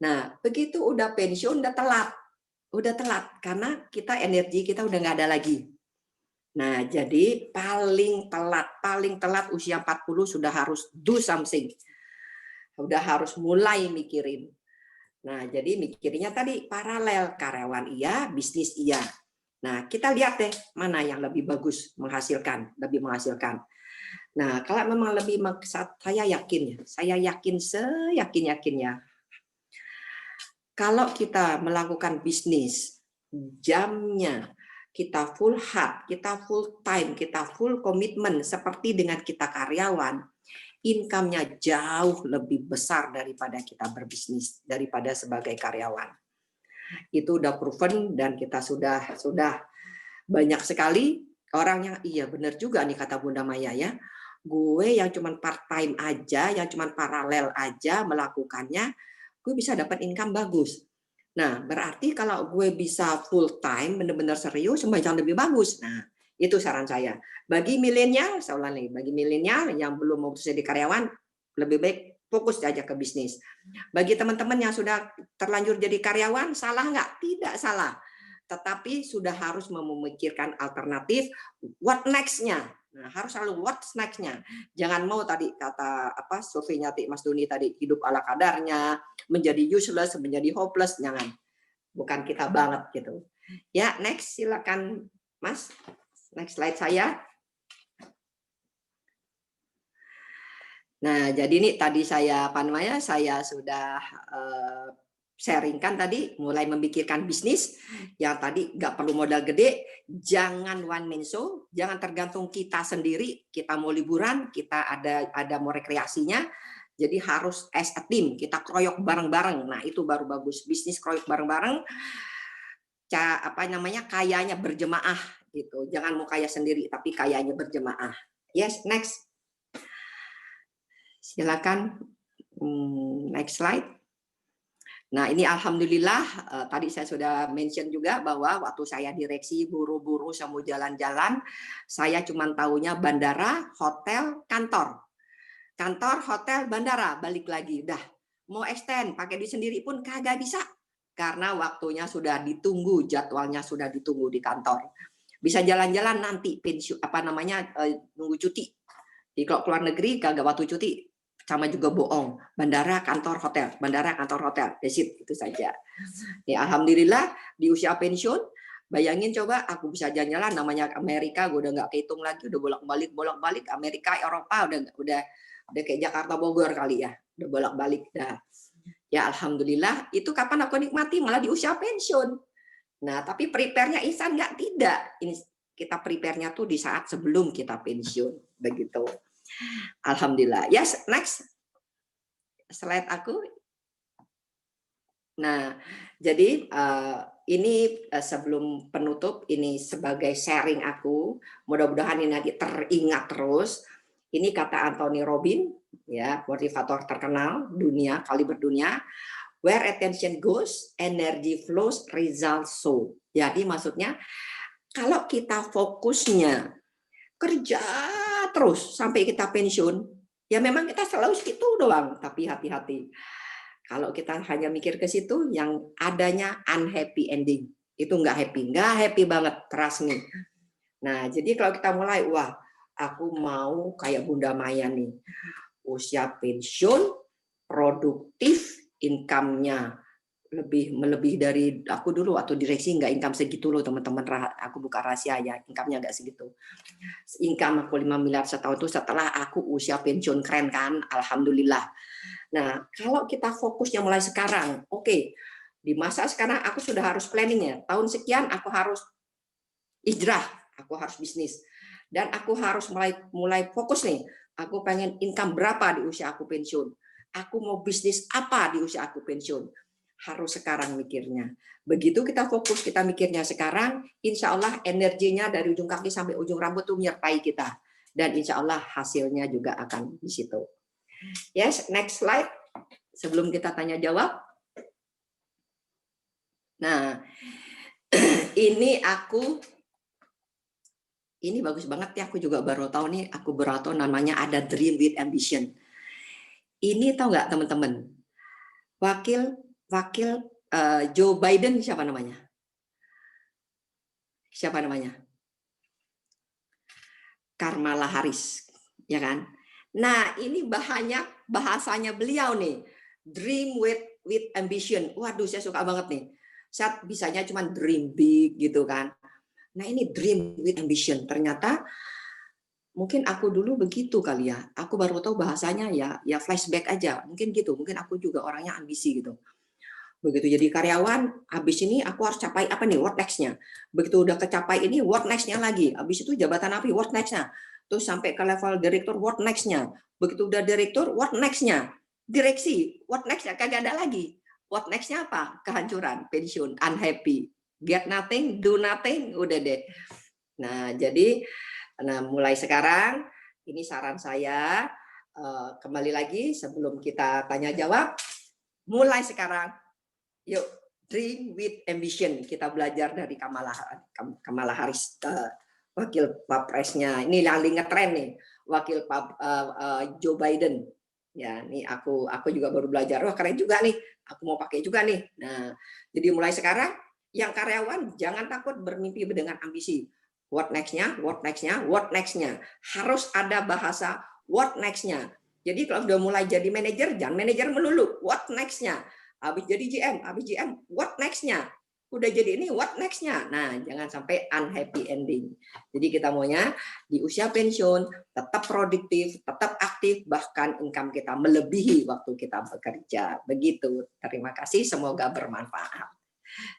Nah, begitu udah pensiun udah telat karena energi kita udah nggak ada lagi. Nah, jadi paling telat usia 40 sudah harus do something. Udah harus mulai mikirin. Nah, jadi mikirnya tadi paralel, karyawan iya, bisnis iya. Nah, kita lihat deh mana yang lebih bagus lebih menghasilkan. Nah, kalau memang lebih, saya yakin seyakin-yakinnya. Kalau kita melakukan bisnis, jamnya kita full heart, kita full time, kita full komitmen seperti dengan kita karyawan, income-nya jauh lebih besar daripada kita berbisnis, daripada sebagai karyawan. Itu udah proven dan kita sudah banyak sekali orang yang iya benar juga nih kata Bunda Maya ya. Gue yang cuman part time aja, yang cuman paralel aja melakukannya, gue bisa dapat income bagus. Nah, berarti kalau gue bisa full time, benar-benar serius, macam lebih bagus. Nah, Itu saran saya. Bagi milenial, saya ulangi, bagi milenial yang belum mau jadi karyawan, lebih baik fokus aja ke bisnis. Bagi teman-teman yang sudah terlanjur jadi karyawan, salah nggak? Tidak salah. Tetapi sudah harus memikirkan alternatif, what next-nya. Nah, harus selalu what's next-nya. Jangan mau tadi kata surveinya Mas Doni tadi, hidup ala kadarnya, menjadi useless, menjadi hopeless, jangan. Bukan kita banget gitu. Ya, next silakan Mas. Next slide saya. Nah, jadi ini tadi saya saya sudah sharingkan tadi, mulai memikirkan bisnis yang tadi nggak perlu modal gede, jangan one man show, jangan tergantung kita sendiri, kita mau liburan, kita ada mau rekreasinya, jadi harus as a team, kita kroyok bareng-bareng. Nah, itu baru bagus, bisnis kroyok bareng-bareng, kayanya berjemaah gitu. Jangan mau kaya sendiri, tapi kayanya berjemaah. Yes, next. Silakan next slide. Nah, ini alhamdulillah tadi saya sudah mention juga bahwa waktu saya direksi buru-buru saya mau jalan-jalan, saya cuma tahunya bandara, hotel, kantor. Kantor, hotel, bandara, balik lagi. Udah, mau extend, pakai duit sendiri pun kagak bisa. Karena waktunya sudah ditunggu, jadwalnya sudah ditunggu di kantor. Bisa jalan-jalan nanti, pensiun, nunggu cuti. Di kalau keluar negeri, kagak waktu cuti. Sama juga bohong, bandara, kantor, hotel, bandara, kantor, hotel, desit, itu saja. Ya, alhamdulillah di usia pensiun, bayangin coba aku bisa jalan-jalan, namanya Amerika, gue udah nggak kehitung lagi, udah bolak-balik Amerika, Eropa, udah kayak Jakarta Bogor kali ya, udah bolak-balik dah. Ya alhamdulillah, itu kapan aku nikmati malah di usia pensiun. Nah, tapi prepare-nya instan nggak? Tidak. Ini kita prepare-nya tuh di saat sebelum kita pensiun, begitu. Alhamdulillah. Yes, next slide aku. Nah, jadi ini sebelum penutup, ini sebagai sharing aku. Mudah-mudahan ini nanti teringat terus. Ini kata Anthony Robbins, ya, motivator terkenal dunia, kaliber dunia. Where attention goes, energy flows, results show. Jadi maksudnya kalau kita fokusnya kerja terus sampai kita pensiun, ya memang kita selalu situ doang, tapi hati-hati. Kalau kita hanya mikir ke situ, yang adanya unhappy ending. Itu nggak happy banget, trust me. Nah, jadi kalau kita mulai, wah, aku mau kayak Bunda Maya nih, usia pensiun, produktif, income-nya melebihi dari aku dulu waktu direksi nggak income segitu loh teman-teman, aku buka rahasia ya, income-nya nggak segitu. Income aku 5 miliar setahun itu setelah aku usia pensiun, keren kan, alhamdulillah. Nah, kalau kita fokusnya mulai sekarang, oke, di masa sekarang aku sudah harus planningnya, tahun sekian aku harus hijrah, aku harus bisnis, dan aku harus mulai fokus nih, aku pengen income berapa di usia aku pensiun, aku mau bisnis apa di usia aku pensiun. Harus sekarang mikirnya. Begitu kita fokus, kita mikirnya sekarang, insya Allah energinya dari ujung kaki sampai ujung rambut tuh menyertai kita. Dan insya Allah hasilnya juga akan di situ. Yes, next slide. Sebelum kita tanya jawab. Nah, ini bagus banget ya, aku juga baru tahu nih, namanya ada Dream with Ambition. Ini tahu nggak teman-teman? Wakil Joe Biden siapa namanya? Kamala Harris, ya kan? Nah, ini bahasanya beliau nih, dream with ambition. Waduh, saya suka banget nih. Saya bisanya cuma dream big gitu kan. Nah, ini dream with ambition. Ternyata mungkin aku dulu begitu kali ya. Aku baru tahu bahasanya ya flashback aja. Mungkin gitu. Mungkin aku juga orangnya ambisi gitu. Begitu jadi karyawan, habis ini aku harus capai apa nih, what next-nya. Begitu udah kecapai ini, what next-nya lagi. Habis itu jabatan apa, what next-nya. Terus sampai ke level direktur, what next-nya. Begitu udah direktur, what next-nya. Direksi, what next-nya, kagak ada lagi. What next-nya apa? Kehancuran, pensiun, unhappy. Get nothing, do nothing, udah deh. Nah, jadi mulai sekarang, ini saran saya, kembali lagi sebelum kita tanya jawab, mulai sekarang, yuk, dream with ambition. Kita belajar dari Kamala Harris. wakil Papresnya. Ini lagi ngetren nih, wakil Joe Biden. Ya, nih aku juga baru belajar. Wah, keren juga nih. Aku mau pakai juga nih. Nah, jadi mulai sekarang yang karyawan jangan takut bermimpi dengan ambisi. What next-nya? What next-nya? What next-nya? Harus ada bahasa what next-nya. Jadi kalau sudah mulai jadi manajer, jangan manajer melulu. What next-nya? Habis jadi GM, what next-nya? Udah jadi ini, what next-nya? Nah, jangan sampai unhappy ending. Jadi kita maunya di usia pensiun tetap produktif, tetap aktif, bahkan income kita melebihi waktu kita bekerja. Begitu. Terima kasih, semoga bermanfaat.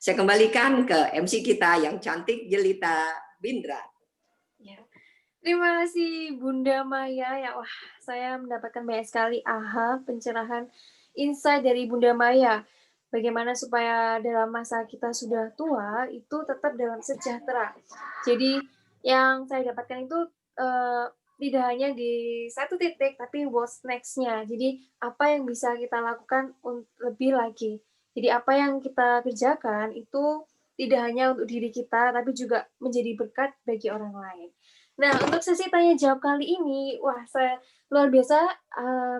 Saya kembalikan ke MC kita yang cantik, jelita, Bindra. Ya. Terima kasih Bunda Maya. Ya, wah, saya mendapatkan banyak sekali pencerahan, insight dari Bunda Maya. Bagaimana supaya dalam masa kita sudah tua itu tetap dalam sejahtera. Jadi yang saya dapatkan itu tidak hanya di satu titik, tapi what's next-nya. Jadi apa yang bisa kita lakukan lebih lagi. Jadi apa yang kita kerjakan itu tidak hanya untuk diri kita, tapi juga menjadi berkat bagi orang lain. Nah, untuk sesi tanya jawab kali ini, wah, saya luar biasa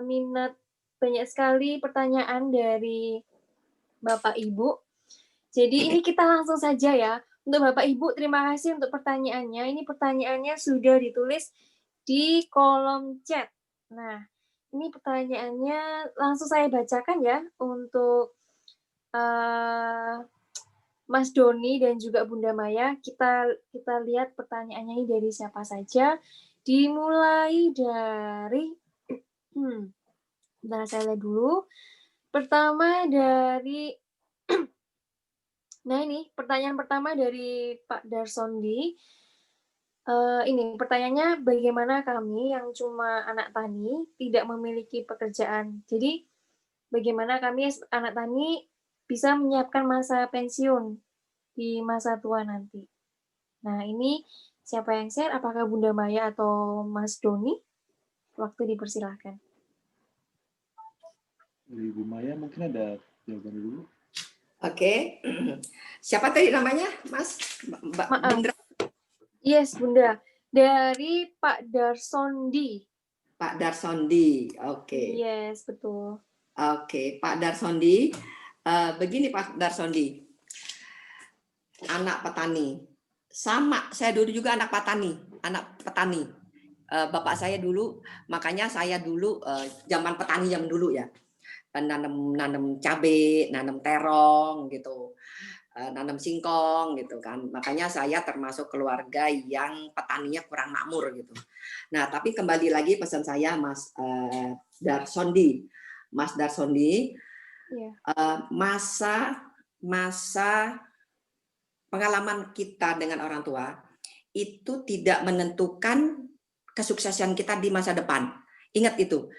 minat banyak sekali pertanyaan dari Bapak Ibu. Jadi ini kita langsung saja ya. Untuk Bapak Ibu, terima kasih untuk pertanyaannya. Ini pertanyaannya sudah ditulis di kolom chat. Nah, ini pertanyaannya langsung saya bacakan ya untuk Mas Doni dan juga Bunda Maya. Kita lihat pertanyaannya ini dari siapa saja. Dimulai dari bentar saya lihat dulu. Pertama dari nah ini pertanyaan pertama dari Pak Darsondi. Ini pertanyaannya, bagaimana kami yang cuma anak tani tidak memiliki pekerjaan? Jadi bagaimana kami anak tani bisa menyiapkan masa pensiun di masa tua nanti? Nah, ini siapa yang share? Apakah Bunda Maya atau Mas Doni? Waktu dipersilahkan. Ibu Maya mungkin ada jawaban dulu. Oke. Siapa tadi namanya, Mas? Mbak Bindra? Yes, Bunda. Dari Pak Darsondi. Pak Darsondi, oke. Yes, betul. Oke, Pak Darsondi. Begini Pak Darsondi, anak petani. Sama, saya dulu juga anak petani. Bapak saya dulu, makanya saya dulu zaman petani zaman dulu ya, nanam cabai, nanam terong gitu, nanam singkong gitu kan. Makanya saya termasuk keluarga yang petaninya kurang makmur gitu. Nah, tapi kembali lagi pesan saya Mas Darsondi. Mas Darsondi, masa pengalaman kita dengan orang tua itu tidak menentukan kesuksesan kita di masa depan. Ingat itu.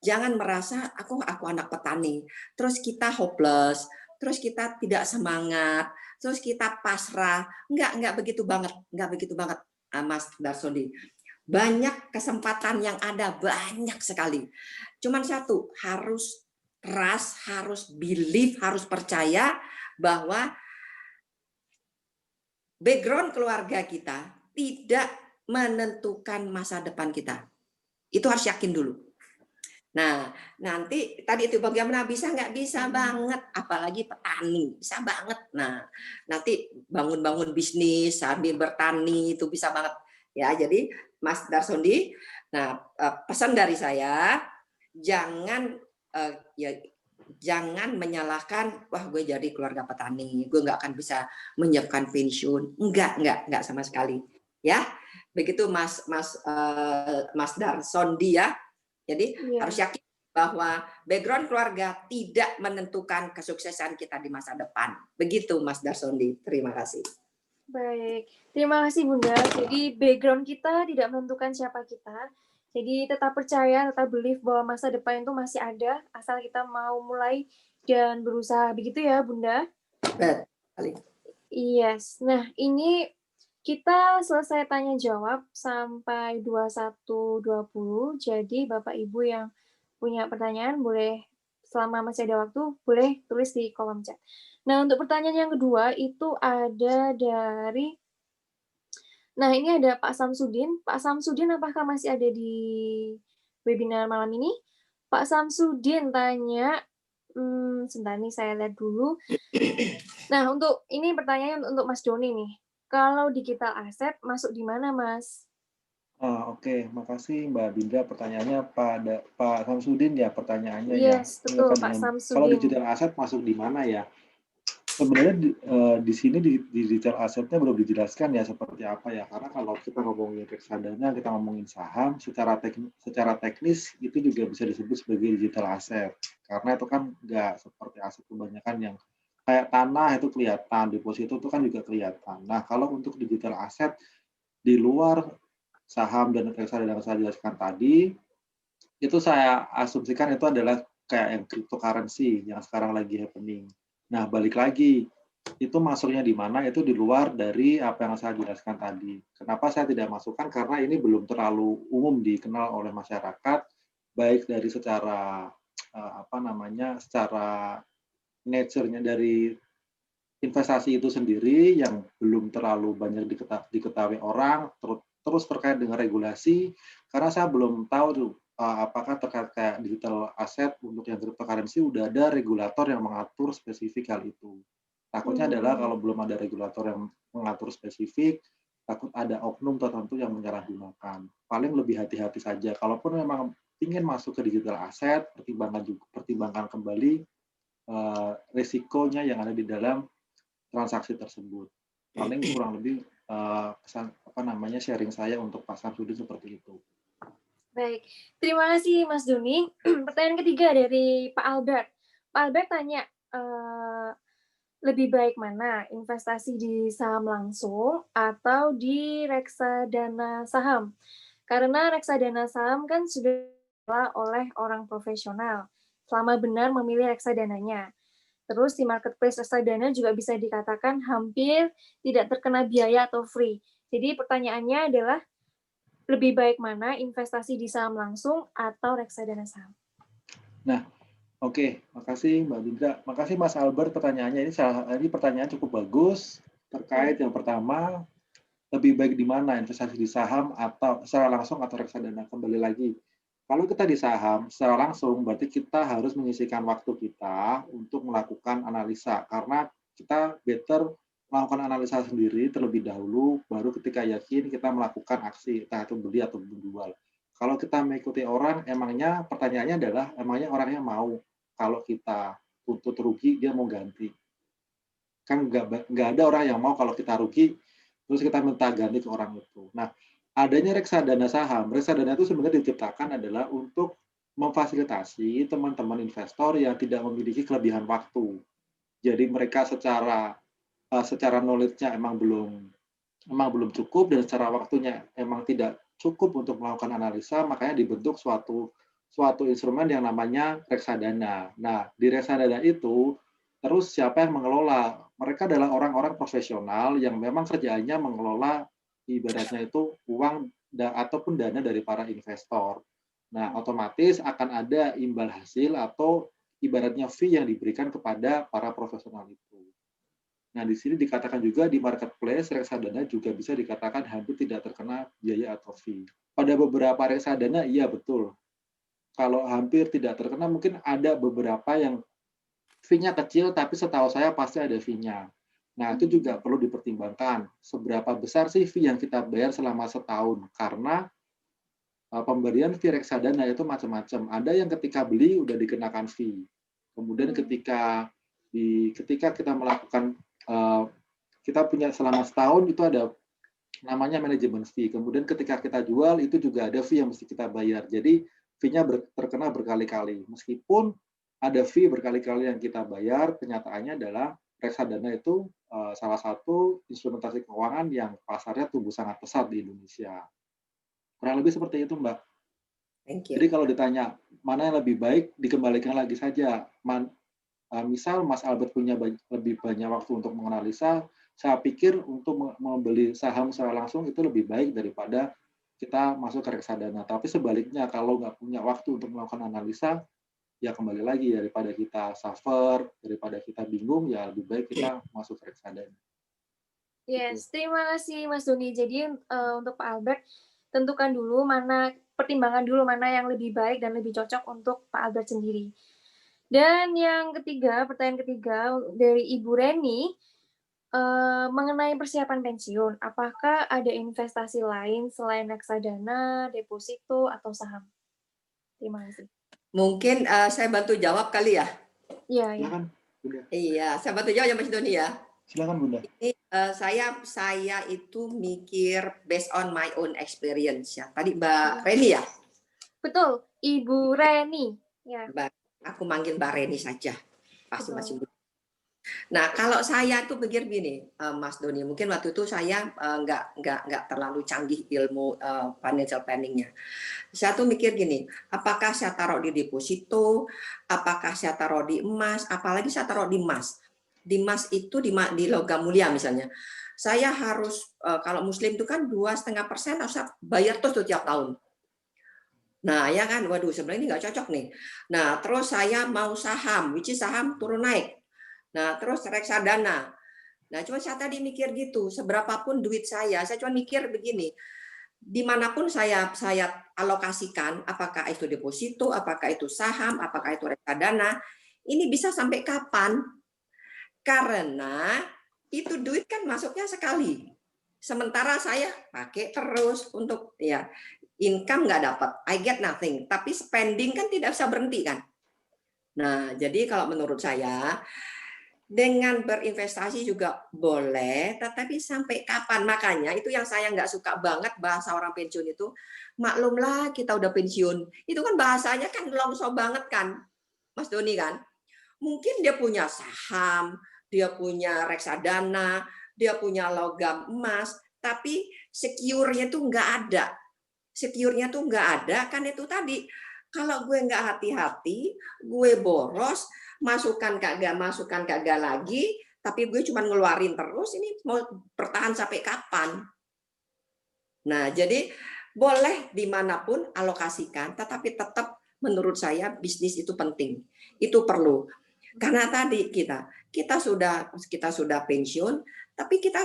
Jangan merasa aku anak petani, terus kita hopeless, terus kita tidak semangat, terus kita pasrah. Enggak begitu banget, Mas Darsondi. Banyak kesempatan yang ada, banyak sekali. Cuman satu, harus trust, harus believe, harus percaya bahwa background keluarga kita tidak menentukan masa depan kita. Itu harus yakin dulu. Nah, nanti tadi itu bagaimana bisa nggak bisa banget, apalagi petani bisa banget. Nah, nanti bangun bisnis sambil bertani itu bisa banget. Ya, jadi Mas Darsondi, nah pesan dari saya jangan menyalahkan, wah gue jadi keluarga petani, gue nggak akan bisa menyiapkan pensiun. Enggak sama sekali. Ya, begitu Mas Darsondi ya. Jadi harus yakin bahwa background keluarga tidak menentukan kesuksesan kita di masa depan. Begitu Mas Darsondi. Terima kasih. Baik, terima kasih Bunda. Jadi background kita tidak menentukan siapa kita. Jadi tetap percaya, tetap believe bahwa masa depan itu masih ada, asal kita mau mulai dan berusaha. Begitu ya Bunda? Betul. Yes. Nah, ini kita selesai tanya jawab sampai 21.20. Jadi Bapak Ibu yang punya pertanyaan boleh, selama masih ada waktu, boleh tulis di kolom chat. Nah, untuk pertanyaan yang kedua itu ada dari Nah, ini ada Pak Samsudin. Pak Samsudin, apakah masih ada di webinar malam ini? Pak Samsudin tanya, sebentar nih saya lihat dulu. Nah, untuk ini pertanyaan untuk Mas Doni nih. Kalau digital asset masuk di mana, Mas? Oke, makasih Mbak Bindra. Pertanyaannya Pak Samsudin ya pertanyaannya ya. Yes, betul, Pak Kalau Samsudin. digital aset masuk di mana ya? Sebenarnya di sini di digital asetnya belum dijelaskan ya seperti apa ya. Karena kalau kita ngomongin reksadana, kita ngomongin saham, secara teknis itu juga bisa disebut sebagai digital aset. Karena itu kan nggak seperti aset kebanyakan yang kayak tanah itu kelihatan, deposito itu kan juga kelihatan. Nah, kalau untuk digital aset di luar saham dan reksadana yang saya jelaskan tadi, itu saya asumsikan itu adalah kayak yang cryptocurrency yang sekarang lagi happening. Nah, balik lagi, itu masuknya di mana itu di luar dari apa yang saya jelaskan tadi. Kenapa saya tidak masukkan? Karena ini belum terlalu umum dikenal oleh masyarakat, baik dari secara secara nature-nya dari investasi itu sendiri yang belum terlalu banyak diketahui orang, terus terkait dengan regulasi, karena saya belum tahu tuh apakah terkait kayak digital asset untuk yang cryptocurrency udah ada regulator yang mengatur spesifik hal itu. Takutnya adalah kalau belum ada regulator yang mengatur spesifik, takut ada oknum tertentu yang menyalahgunakan. Paling lebih hati-hati saja. Kalaupun memang ingin masuk ke digital asset, pertimbangkan kembali risikonya yang ada di dalam transaksi tersebut. Paling kurang lebih sharing saya untuk Pak Samsudin seperti itu. Baik, terima kasih Mas Doni. Pertanyaan ketiga dari Pak Albert. Pak Albert tanya, lebih baik mana, investasi di saham langsung atau di reksadana saham? Karena reksadana saham kan sudah oleh orang profesional, selama benar memilih reksadananya. Terus di marketplace reksadana juga bisa dikatakan hampir tidak terkena biaya atau free. Jadi pertanyaannya adalah lebih baik mana investasi di saham langsung atau reksadana saham? Nah, oke, makasih Mbak Bindra. Makasih Mas Albert pertanyaannya. Ini pertanyaan cukup bagus terkait yang pertama, lebih baik di mana investasi di saham atau secara langsung atau reksadana. Kembali lagi, kalau kita di saham secara langsung berarti kita harus menyisihkan waktu kita untuk melakukan analisa karena kita better melakukan analisa sendiri terlebih dahulu baru ketika yakin kita melakukan aksi entah itu beli atau menjual. Kalau kita mengikuti orang, emangnya pertanyaannya adalah emangnya orangnya mau kalau kita tuntut rugi dia mau ganti. Kan nggak ada orang yang mau kalau kita rugi terus kita minta ganti ke orang itu. Nah, adanya reksadana saham, reksadana itu sebenarnya diciptakan adalah untuk memfasilitasi teman-teman investor yang tidak memiliki kelebihan waktu. Jadi mereka secara knowledge-nya emang belum cukup dan secara waktunya emang tidak cukup untuk melakukan analisa, makanya dibentuk suatu instrumen yang namanya reksadana. Nah, di reksadana itu terus siapa yang mengelola? Mereka adalah orang-orang profesional yang memang kerjaannya mengelola ibaratnya itu uang ataupun dana dari para investor. Nah, otomatis akan ada imbal hasil atau ibaratnya fee yang diberikan kepada para profesional itu. Nah, di sini dikatakan juga di marketplace reksadana juga bisa dikatakan hampir tidak terkena biaya atau fee. Pada beberapa reksadana iya betul. Kalau hampir tidak terkena mungkin ada beberapa yang fee-nya kecil tapi setahu saya pasti ada fee-nya. Nah, itu juga perlu dipertimbangkan. Seberapa besar sih fee yang kita bayar selama setahun? Karena pemberian fee reksadana itu macam-macam. Ada yang ketika beli udah dikenakan fee. Kemudian ketika kita melakukan kita punya selama setahun itu ada namanya manajemen fee. Kemudian ketika kita jual itu juga ada fee yang mesti kita bayar. Jadi fee-nya terkena berkali-kali. Meskipun ada fee berkali-kali yang kita bayar, kenyataannya adalah reksadana itu salah satu instrumentasi keuangan yang pasarnya tumbuh sangat pesat di Indonesia. Kurang lebih seperti itu, Mbak. Thank you. Jadi kalau ditanya mana yang lebih baik, dikembalikan lagi saja. Misal Mas Albert punya lebih banyak waktu untuk menganalisa, saya pikir untuk membeli saham secara langsung itu lebih baik daripada kita masuk ke reksadana. Tapi sebaliknya, kalau nggak punya waktu untuk melakukan analisa, ya kembali lagi daripada kita suffer, daripada kita bingung, ya lebih baik kita masuk ke reksadana. Yes, terima kasih Mas Doni. Jadi untuk Pak Albert, tentukan dulu pertimbangan dulu mana yang lebih baik dan lebih cocok untuk Pak Albert sendiri. Dan yang ketiga, pertanyaan ketiga dari Ibu Reni, mengenai persiapan pensiun, apakah ada investasi lain selain reksadana, deposito, atau saham? Terima kasih. Mungkin saya bantu jawab kali ya. Iya, iya. Silakan, Bunda. Iya, saya bantu jawab ya Mas Doni ya. Silakan, Bunda. Ini saya itu mikir based on my own experience ya. Tadi Mbak Reni ya. Betul, Ibu Reni. Ya. Aku manggil Mbak Reni saja. Pasti Betul. masih. Nah, kalau saya tuh pikir gini, Mas Doni, mungkin waktu itu saya nggak terlalu canggih ilmu financial planningnya. Saya tuh mikir gini, apakah saya taruh di deposito, apakah saya taruh di emas, apalagi saya taruh di emas. Di emas itu di logam mulia misalnya. Saya harus kalau Muslim itu kan 2,5% harus bayar terus tuh tiap tahun. Nah, ya kan, waduh sebenarnya ini nggak cocok nih. Nah, terus saya mau saham, which is saham turun naik. Nah, terus reksadana. Nah, cuma saya tadi mikir gitu, seberapapun duit saya cuma mikir begini, dimanapun saya alokasikan, apakah itu deposito, apakah itu saham, apakah itu reksadana, ini bisa sampai kapan? Karena itu duit kan masuknya sekali. Sementara saya pakai terus untuk ya income nggak dapat, I get nothing. Tapi spending kan tidak bisa berhenti kan. Nah, jadi kalau menurut saya dengan berinvestasi juga boleh, tetapi sampai kapan? Makanya itu yang saya nggak suka banget bahasa orang pensiun itu, maklumlah kita udah pensiun. Itu kan bahasanya kan longso banget kan, Mas Doni kan. Mungkin dia punya saham, dia punya reksadana, dia punya logam emas, tapi secure-nya tuh nggak ada. Secure-nya tuh nggak ada, kan itu tadi. Kalau gue nggak hati-hati, gue boros, masukkan kagak lagi, tapi gue cuma ngeluarin terus, ini mau bertahan sampai kapan? Nah, jadi boleh dimanapun alokasikan, tetapi tetap menurut saya bisnis itu penting, itu perlu. Karena tadi kita sudah pensiun, tapi kita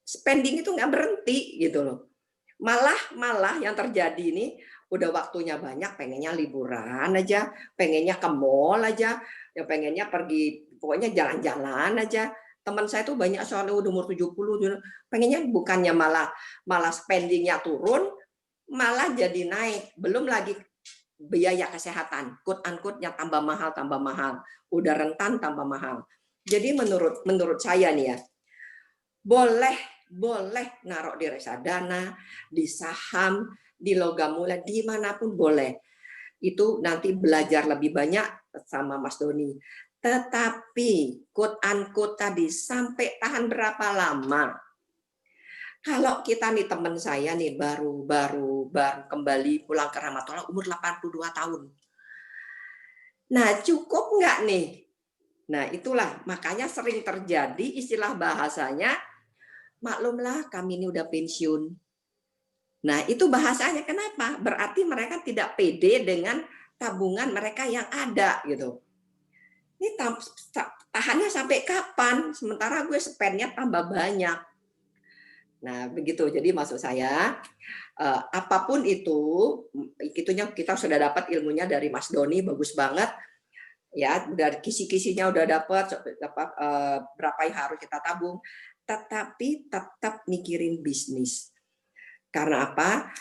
spending itu nggak berhenti gitu loh. Malah yang terjadi ini udah waktunya banyak, pengennya liburan aja, pengennya ke mall aja, ya pengennya pergi, pokoknya jalan-jalan aja. Teman saya tuh banyak soalnya udah umur 70, pengennya bukannya malah spendingnya turun, malah jadi naik. Belum lagi biaya kesehatan, quote-unquote-nya tambah mahal, udah rentan tambah mahal. Jadi menurut saya nih ya, boleh naruh di reksadana, di saham, di logam mulia, dimanapun boleh. Itu nanti belajar lebih banyak sama Mas Doni. Tetapi quote-unquote tadi sampai tahan berapa lama? Kalau kita nih teman saya nih baru kembali pulang ke Rahmatullah umur 82 tahun. Nah, cukup nggak nih? Nah, itulah makanya sering terjadi istilah bahasanya, maklumlah kami ini udah pensiun. Nah, itu bahasanya kenapa? Berarti mereka tidak pede dengan tabungan mereka yang ada gitu. Ini tahannya sampai kapan? Sementara gue spendnya tambah banyak. Nah, begitu. Jadi maksud saya, apapun itunya kita sudah dapat ilmunya dari Mas Doni, bagus banget. Ya, dari kisi-kisinya udah dapat berapa yang harus kita tabung, tetapi tetap mikirin bisnis. Karena apa?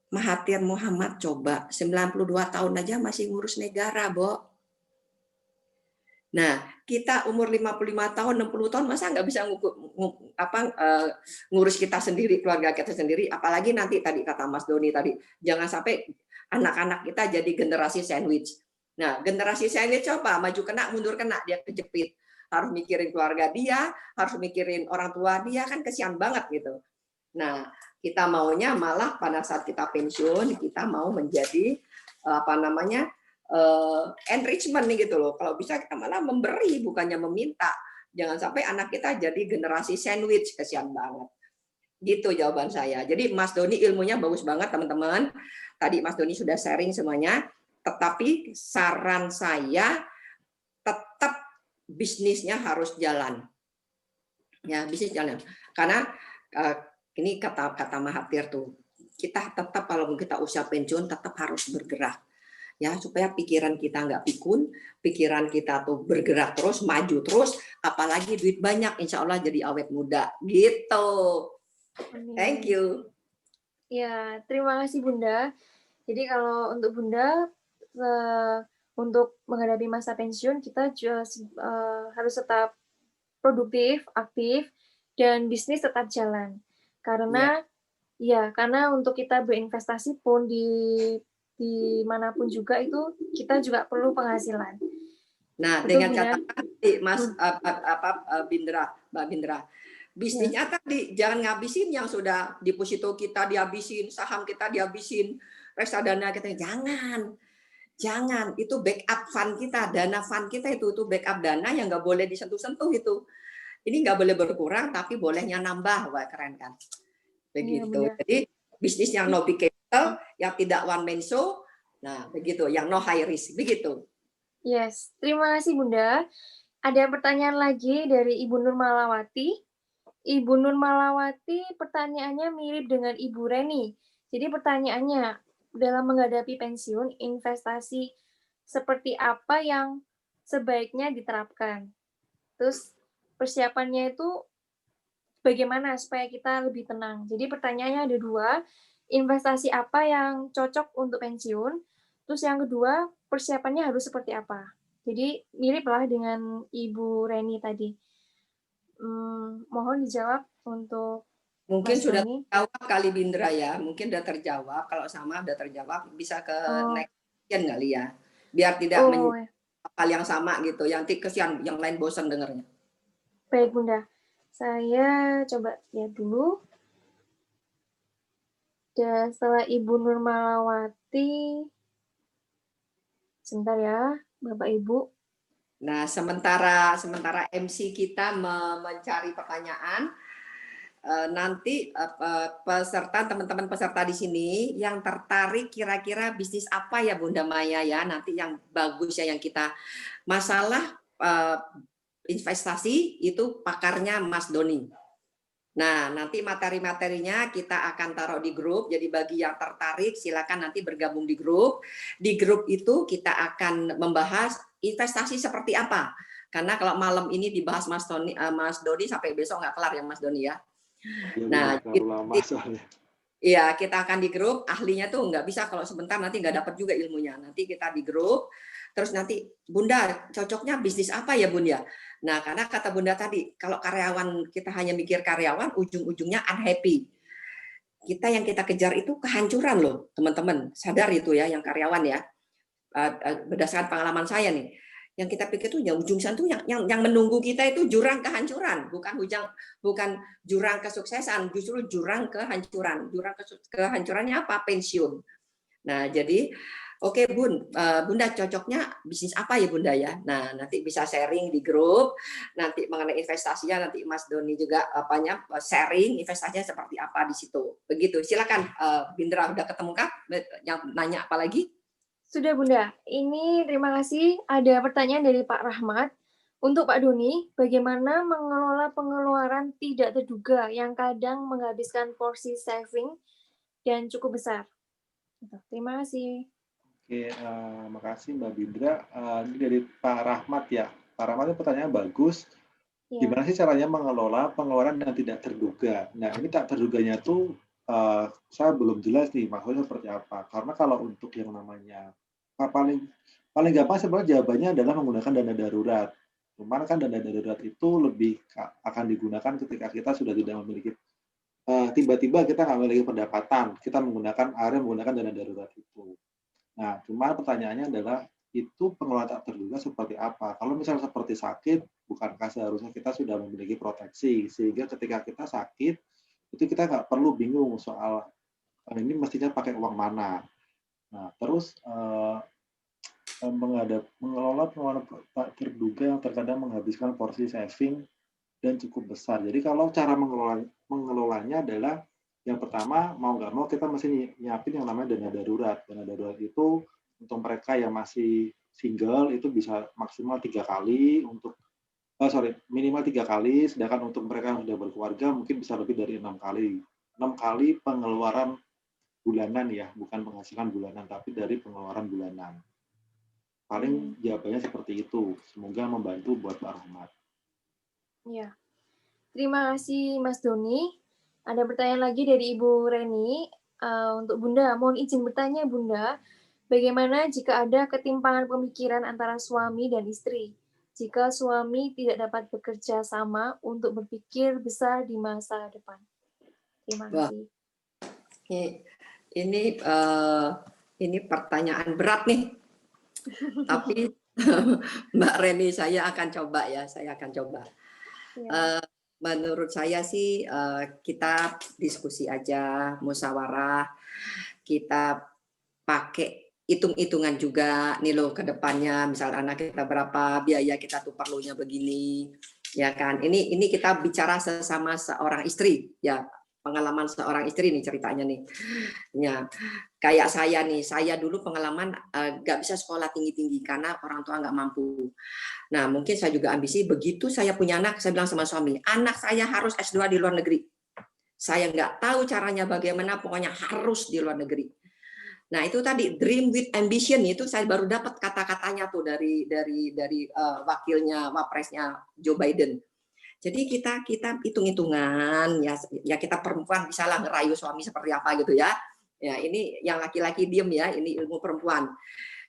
Mahathir Muhammad coba 92 tahun aja masih ngurus negara, Bo. Nah, kita umur 55 tahun, 60 tahun masa nggak bisa ngurus kita sendiri, keluarga kita sendiri, apalagi nanti tadi kata Mas Doni tadi, jangan sampai anak-anak kita jadi generasi sandwich. Nah, generasi sandwich coba maju kena, mundur kena, dia kejepit. Harus mikirin keluarga dia, harus mikirin orang tua dia, kan kesian banget gitu. Nah, kita maunya malah pada saat kita pensiun, kita mau menjadi enrichment nih gitu loh. Kalau bisa kita malah memberi bukannya meminta. Jangan sampai anak kita jadi generasi sandwich, kesian banget. Gitu jawaban saya. Jadi Mas Doni ilmunya bagus banget teman-teman. Tadi Mas Doni sudah sharing semuanya. Tetapi saran saya tetap bisnisnya harus jalan. Ya, bisnis jalan. Karena ini kata Mahathir tuh, kita tetap kalau kita usia pensiun tetap harus bergerak. Ya, supaya pikiran kita nggak pikun, pikiran kita tuh bergerak terus, maju terus, apalagi duit banyak, insya Allah jadi awet muda, gitu. Thank you. Ya, terima kasih Bunda. Jadi kalau untuk Bunda, untuk menghadapi masa pensiun, kita harus tetap produktif, aktif, dan bisnis tetap jalan. Karena karena untuk kita berinvestasi pun di manapun juga itu kita juga perlu penghasilan. Nah, Betul, dengan Bunda? catatan Mas Mbak Bindra, bisnisnya tadi jangan ngabisin yang sudah deposito kita dihabisin, saham kita dihabisin, reksadana kita jangan itu backup fund kita, dana fund kita itu backup dana yang nggak boleh disentuh-sentuh itu. Ini nggak boleh berkurang tapi bolehnya nambah, wah keren kan? Begitu. Iya, jadi bisnis yang no big capital, yang tidak one man show, nah begitu, yang no high risk, begitu. Yes, terima kasih Bunda. Ada pertanyaan lagi dari Ibu Nur Malawati. Ibu Nur Malawati pertanyaannya mirip dengan Ibu Reni. Jadi pertanyaannya, dalam menghadapi pensiun, investasi seperti apa yang sebaiknya diterapkan? Terus persiapannya itu bagaimana supaya kita lebih tenang? Jadi pertanyaannya ada 2, investasi apa yang cocok untuk pensiun? Terus yang kedua, persiapannya harus seperti apa? Jadi miriplah dengan Ibu Reni tadi. Mohon dijawab untuk mungkin Mas sudah Doni. terjawab kali Bindra ya, mungkin sudah terjawab. Kalau sama sudah terjawab, bisa ke next question kali ya, biar tidak hal yang sama gitu, yang kesian yang lain bosan dengarnya. Baik Bunda, saya coba lihat dulu. Dan setelah Ibu Nur Malawati, sebentar ya Bapak Ibu. Nah, sementara MC kita mencari pertanyaan, nanti peserta, teman-teman peserta di sini yang tertarik kira-kira bisnis apa ya Bunda Maya ya, nanti yang bagus ya, yang kita masalah investasi itu pakarnya Mas Doni. Nah, nanti materi-materinya kita akan taruh di grup. Jadi bagi yang tertarik silakan nanti bergabung di grup. Di grup itu kita akan membahas investasi seperti apa. Karena kalau malam ini dibahas Mas Doni sampai besok nggak kelar ya Mas Doni ya. Nah, iya, kita akan di grup, ahlinya tuh nggak bisa kalau sebentar nanti nggak dapat juga ilmunya. Nanti kita di grup, terus nanti Bunda cocoknya bisnis apa ya Bunda? Nah, karena kata Bunda tadi, kalau karyawan kita hanya mikir karyawan, ujung-ujungnya unhappy. Yang kita kejar itu kehancuran loh, teman-teman. Sadar itu ya, yang karyawan ya. Berdasarkan pengalaman saya nih, yang kita pikir tuh yang ujung sana tuh yang menunggu kita itu jurang kehancuran, bukan jurang kesuksesan, justru jurang kehancuran. Jurang kehancurannya apa? Pensiun. Nah, jadi oke Bunda cocoknya bisnis apa ya Bunda ya? Nah, nanti bisa sharing di grup, nanti mengenai investasinya, nanti Mas Doni juga sharing investasinya seperti apa di situ. Begitu, silakan Bindra, udah ketemu kah? Yang nanya apa lagi? Sudah Bunda, ini terima kasih. Ada pertanyaan dari Pak Rahmat. Untuk Pak Doni, bagaimana mengelola pengeluaran tidak terduga yang kadang menghabiskan porsi saving dan cukup besar? Terima kasih. Oke, makasih Mbak Bindra. Ini dari Pak Rahmat ya. Pak Rahmat itu pertanyaan bagus. Gimana sih caranya mengelola pengeluaran yang tidak terduga? Nah, ini tak terduganya tuh saya belum jelas nih maksudnya seperti apa. Karena kalau untuk yang namanya paling gampang sebenarnya jawabannya adalah menggunakan dana darurat. Cuman kan dana darurat itu lebih akan digunakan ketika kita sudah tidak memiliki tiba-tiba kita nggak memiliki pendapatan, kita akhirnya menggunakan dana darurat itu. Nah, cuma pertanyaannya adalah itu pengelolaan tak terduga seperti apa? Kalau misalnya seperti sakit, bukankah seharusnya kita sudah memiliki proteksi sehingga ketika kita sakit itu kita nggak perlu bingung soal ini mestinya pakai uang mana. Nah, terus mengelola pengeluaran tak terduga yang terkadang menghabiskan porsi saving dan cukup besar. Jadi kalau cara mengelolanya adalah yang pertama mau nggak mau kita mesti nyiapin yang namanya dana darurat. Dana darurat itu untuk mereka yang masih single itu bisa maksimal 3 kali, untuk minimal 3 kali, sedangkan untuk mereka yang sudah berkeluarga mungkin bisa lebih dari 6 kali. 6 kali pengeluaran bulanan ya, bukan penghasilan bulanan, tapi dari pengeluaran bulanan. Paling jawabannya seperti itu. Semoga membantu buat Mbak Rahmat. Ya. Terima kasih Mas Doni. Ada pertanyaan lagi dari Ibu Reni. Untuk Bunda, mohon izin bertanya Bunda, bagaimana jika ada ketimpangan pemikiran antara suami dan istri? Jika suami tidak dapat bekerja sama untuk berpikir besar di masa depan. Terima kasih. Ini pertanyaan berat nih. Tapi Mbak Reni, saya akan coba ya. Ya. Menurut saya sih kita diskusi aja, musyawarah, kita pakai hitung-hitungan juga nih loh ke depannya, misal anak kita berapa biaya kita tuh perlunya begini, ya kan? Ini kita bicara sesama seorang istri, ya, pengalaman seorang istri nih ceritanya nih. Ya, kayak saya nih, saya dulu pengalaman nggak bisa sekolah tinggi-tinggi karena orang tua nggak mampu. Nah, mungkin saya juga ambisi, begitu saya punya anak, saya bilang sama suami, anak saya harus S2 di luar negeri. Saya nggak tahu caranya bagaimana, pokoknya harus di luar negeri. Nah, itu tadi dream with ambition, itu saya baru dapat kata-katanya tuh dari wakilnya, wapresnya Joe Biden. Jadi kita hitung-hitungan, ya kita perempuan bisa lah ngerayu suami seperti apa gitu ya. Ya, ini yang laki-laki diem ya, ini ilmu perempuan.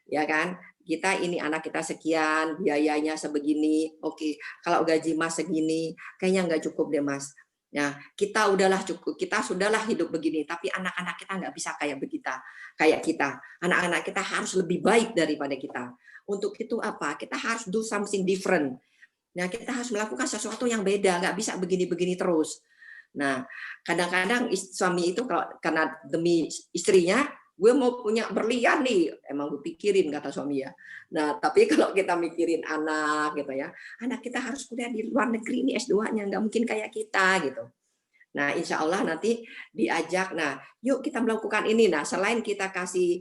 Ya kan? Kita ini anak kita sekian, biayanya sebegini. Oke, kalau gaji Mas segini, kayaknya nggak cukup deh Mas. Nah, kita udahlah cukup, kita sudahlah hidup begini, tapi anak-anak kita nggak bisa kayak kita. Anak-anak kita harus lebih baik daripada kita. Untuk itu apa? Kita harus do something different. Nah, kita harus melakukan sesuatu yang beda, nggak bisa begini-begini terus. Nah, kadang-kadang suami itu kalau karena demi istrinya, gue mau punya berlian nih, emang gue pikirin kata suami ya. Nah, tapi kalau kita mikirin anak gitu ya, anak kita harus kuliah di luar negeri ini S2-nya, nggak mungkin kayak kita gitu. Nah, insya Allah nanti diajak, nah yuk kita melakukan ini. Nah, selain kita kasih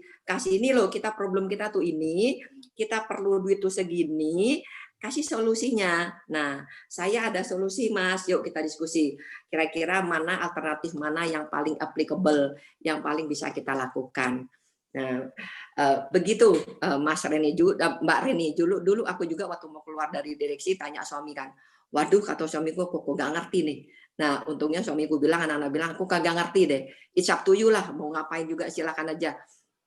ini loh, kita problem kita tuh ini, kita perlu duit tuh segini, kasih solusinya. Nah, saya ada solusi Mas, yuk kita diskusi. Kira-kira mana alternatif mana yang paling applicable, yang paling bisa kita lakukan. Nah, begitu Mas Reni, Mbak Reni, dulu aku juga waktu mau keluar dari direksi tanya suami kan, waduh kata suamiku kok gak ngerti nih. Nah, untungnya suamiku bilang, anak-anak bilang, aku kagak ngerti deh. It's up to you lah, mau ngapain juga silakan aja.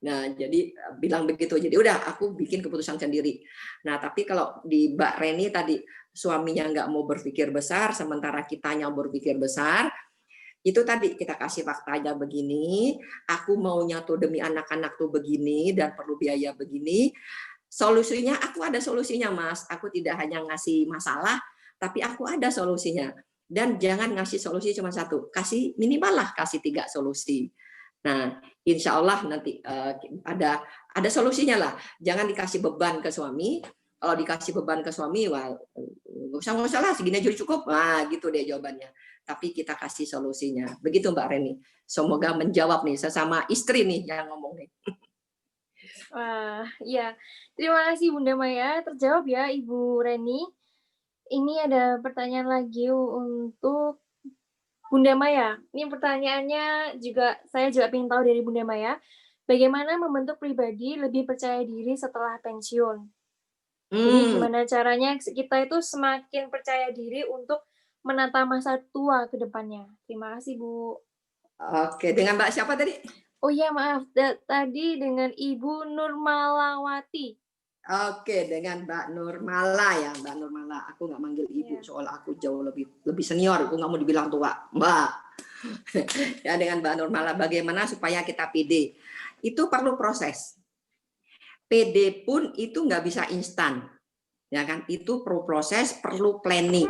Nah, jadi bilang begitu. Jadi udah aku bikin keputusan sendiri. Nah, tapi kalau di Mbak Reni tadi suaminya nggak mau berpikir besar, sementara kitanya berpikir besar, itu tadi kita kasih faktanya begini, aku maunya tuh demi anak-anak tuh begini dan perlu biaya begini. Solusinya aku ada solusinya, Mas. Aku tidak hanya ngasih masalah, tapi aku ada solusinya. Dan jangan ngasih solusi cuma satu, kasih minimal lah kasih 3 solusi. Nah, insya Allah nanti ada solusinya lah. Jangan dikasih beban ke suami. Kalau dikasih beban ke suami, wah nggak usah lah, segini aja cukup. Nah, gitu deh jawabannya. Tapi kita kasih solusinya. Begitu Mbak Reni. Semoga menjawab nih sesama istri nih yang ngomong nih. Wah, ya. Terima kasih Bunda Maya. Terjawab ya Ibu Reni. Ini ada pertanyaan lagi untuk Bunda Maya. Ini pertanyaannya saya juga ingin tahu dari Bunda Maya. Bagaimana membentuk pribadi lebih percaya diri setelah pensiun? Jadi gimana caranya kita itu semakin percaya diri untuk menata masa tua ke depannya? Terima kasih Bu. Oke, dengan Mbak siapa tadi? Oh iya maaf, tadi dengan Ibu Nurmalawati. Oke, dengan Mbak Nurmala ya, Mbak Nurmala. Aku nggak manggil ibu, soal aku jauh lebih senior. Aku nggak mau dibilang tua, Mbak. Ya, dengan Mbak Nurmala, bagaimana supaya kita pede? Itu perlu proses. PD pun itu nggak bisa instan, ya kan? Itu perlu proses, perlu planning.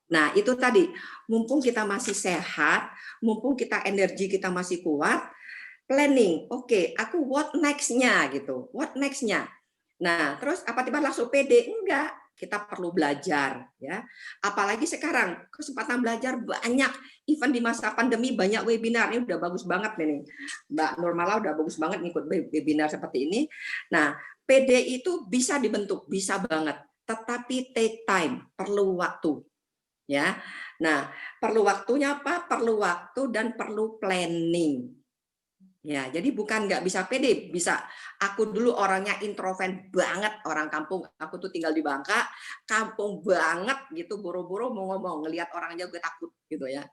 Nah, itu tadi, mumpung kita masih sehat, mumpung kita energi kita masih kuat, planning. Oke, aku what next-nya gitu. What next-nya? Nah, terus apa tiba langsung pede? Enggak. Kita perlu belajar ya. Apalagi sekarang kesempatan belajar banyak. Even di masa pandemi banyak webinar. Ini udah bagus banget nih. Mbak Nurmala udah bagus banget ngikut webinar seperti ini. Nah, PD itu bisa dibentuk, bisa banget. tetapi take time, perlu waktu. Ya, nah perlu waktunya apa? Perlu waktu dan perlu planning. Ya, jadi bukan nggak bisa pede, bisa. Aku dulu orangnya introvert banget, orang kampung. Aku tuh tinggal di Bangka, kampung banget gitu, boro-boro mau ngomong, ngelihat orang aja gue takut gitu ya.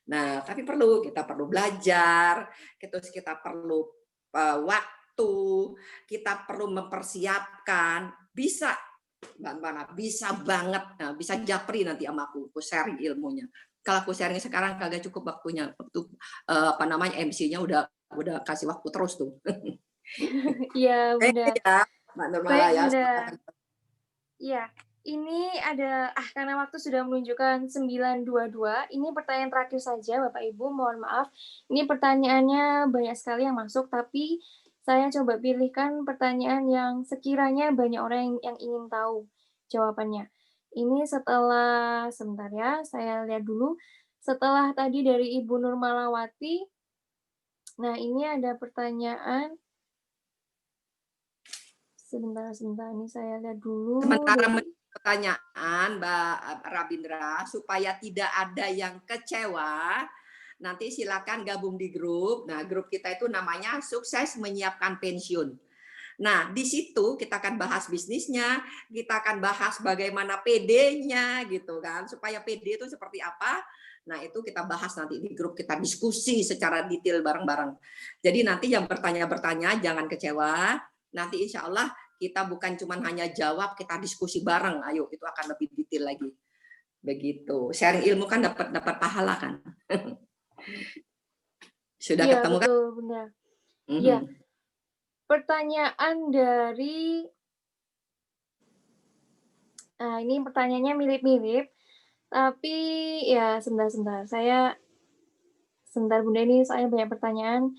Nah, tapi kita perlu belajar, kita perlu waktu, kita perlu mempersiapkan. Bisa, Mbak Nana, bisa banget. Nah, bisa japri nanti sama aku sharing ilmunya. Kalau aku sharing sekarang kagak cukup waktunya. Waktu MC-nya udah kasih waktu terus tuh. Iya, Bunda. Ya, Mbak Nurmala Baik, ya. Bunda. Iya, ini ada karena waktu sudah menunjukkan 9.22. Ini pertanyaan terakhir saja, Bapak Ibu, mohon maaf. Ini pertanyaannya banyak sekali yang masuk, tapi saya coba pilihkan pertanyaan yang sekiranya banyak orang yang ingin tahu jawabannya. Ini sebentar ya, saya lihat dulu. Setelah tadi dari Ibu Nurmalawati, nah ini ada pertanyaan. Sebentar, ini saya lihat dulu. Sementara pertanyaan Mbak Rabindra, supaya tidak ada yang kecewa, nanti silakan gabung di grup. Nah, grup kita itu namanya Sukses Menyiapkan Pensiun. Nah, di situ kita akan bahas bisnisnya, kita akan bahas bagaimana PD-nya gitu kan, supaya PD itu seperti apa. Nah, itu kita bahas nanti di grup, kita diskusi secara detail bareng-bareng. Jadi nanti yang bertanya-bertanya jangan kecewa. Nanti insya Allah kita bukan cuma hanya jawab, kita diskusi bareng. Ayo, itu akan lebih detail lagi. Begitu. Sharing ilmu kan dapat pahala kan. Sudah ya, ketemu betul, kan? Bunda. Iya. Pertanyaan dari ini pertanyaannya mirip-mirip, tapi ya sebentar. Sebentar Bunda, ini saya banyak pertanyaan.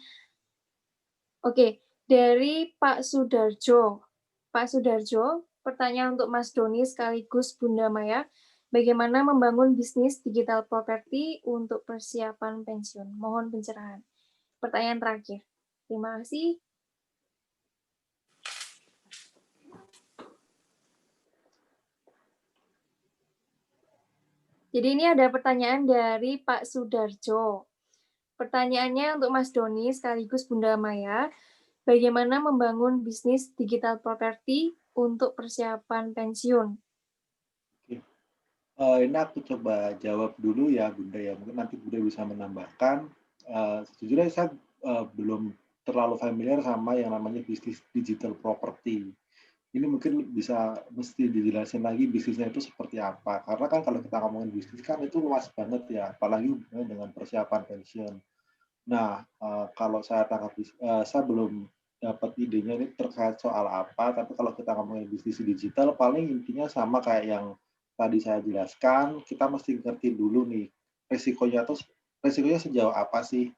Oke, dari Pak Sudarjo. Pak Sudarjo, pertanyaan untuk Mas Doni sekaligus Bunda Maya. Bagaimana membangun bisnis digital property untuk persiapan pensiun? Mohon pencerahan. Pertanyaan terakhir. Terima kasih. Jadi ini ada pertanyaan dari Pak Sudarjo. Pertanyaannya untuk Mas Doni sekaligus Bunda Maya. Bagaimana membangun bisnis digital property untuk persiapan pensiun? Ini aku coba jawab dulu ya Bunda ya. Mungkin nanti Bunda bisa menambahkan. Sejujurnya saya belum terlalu familiar sama yang namanya bisnis digital property. Ini mungkin mesti dijelasin lagi bisnisnya itu seperti apa. Karena kan kalau kita ngomongin bisnis kan itu luas banget ya, apalagi hubungannya dengan persiapan pensiun. Nah, kalau saya saya belum dapat idenya ini terkait soal apa, tapi kalau kita ngomongin bisnis digital, paling intinya sama kayak yang tadi saya jelaskan, kita mesti ngerti dulu nih, resikonya sejauh apa sih,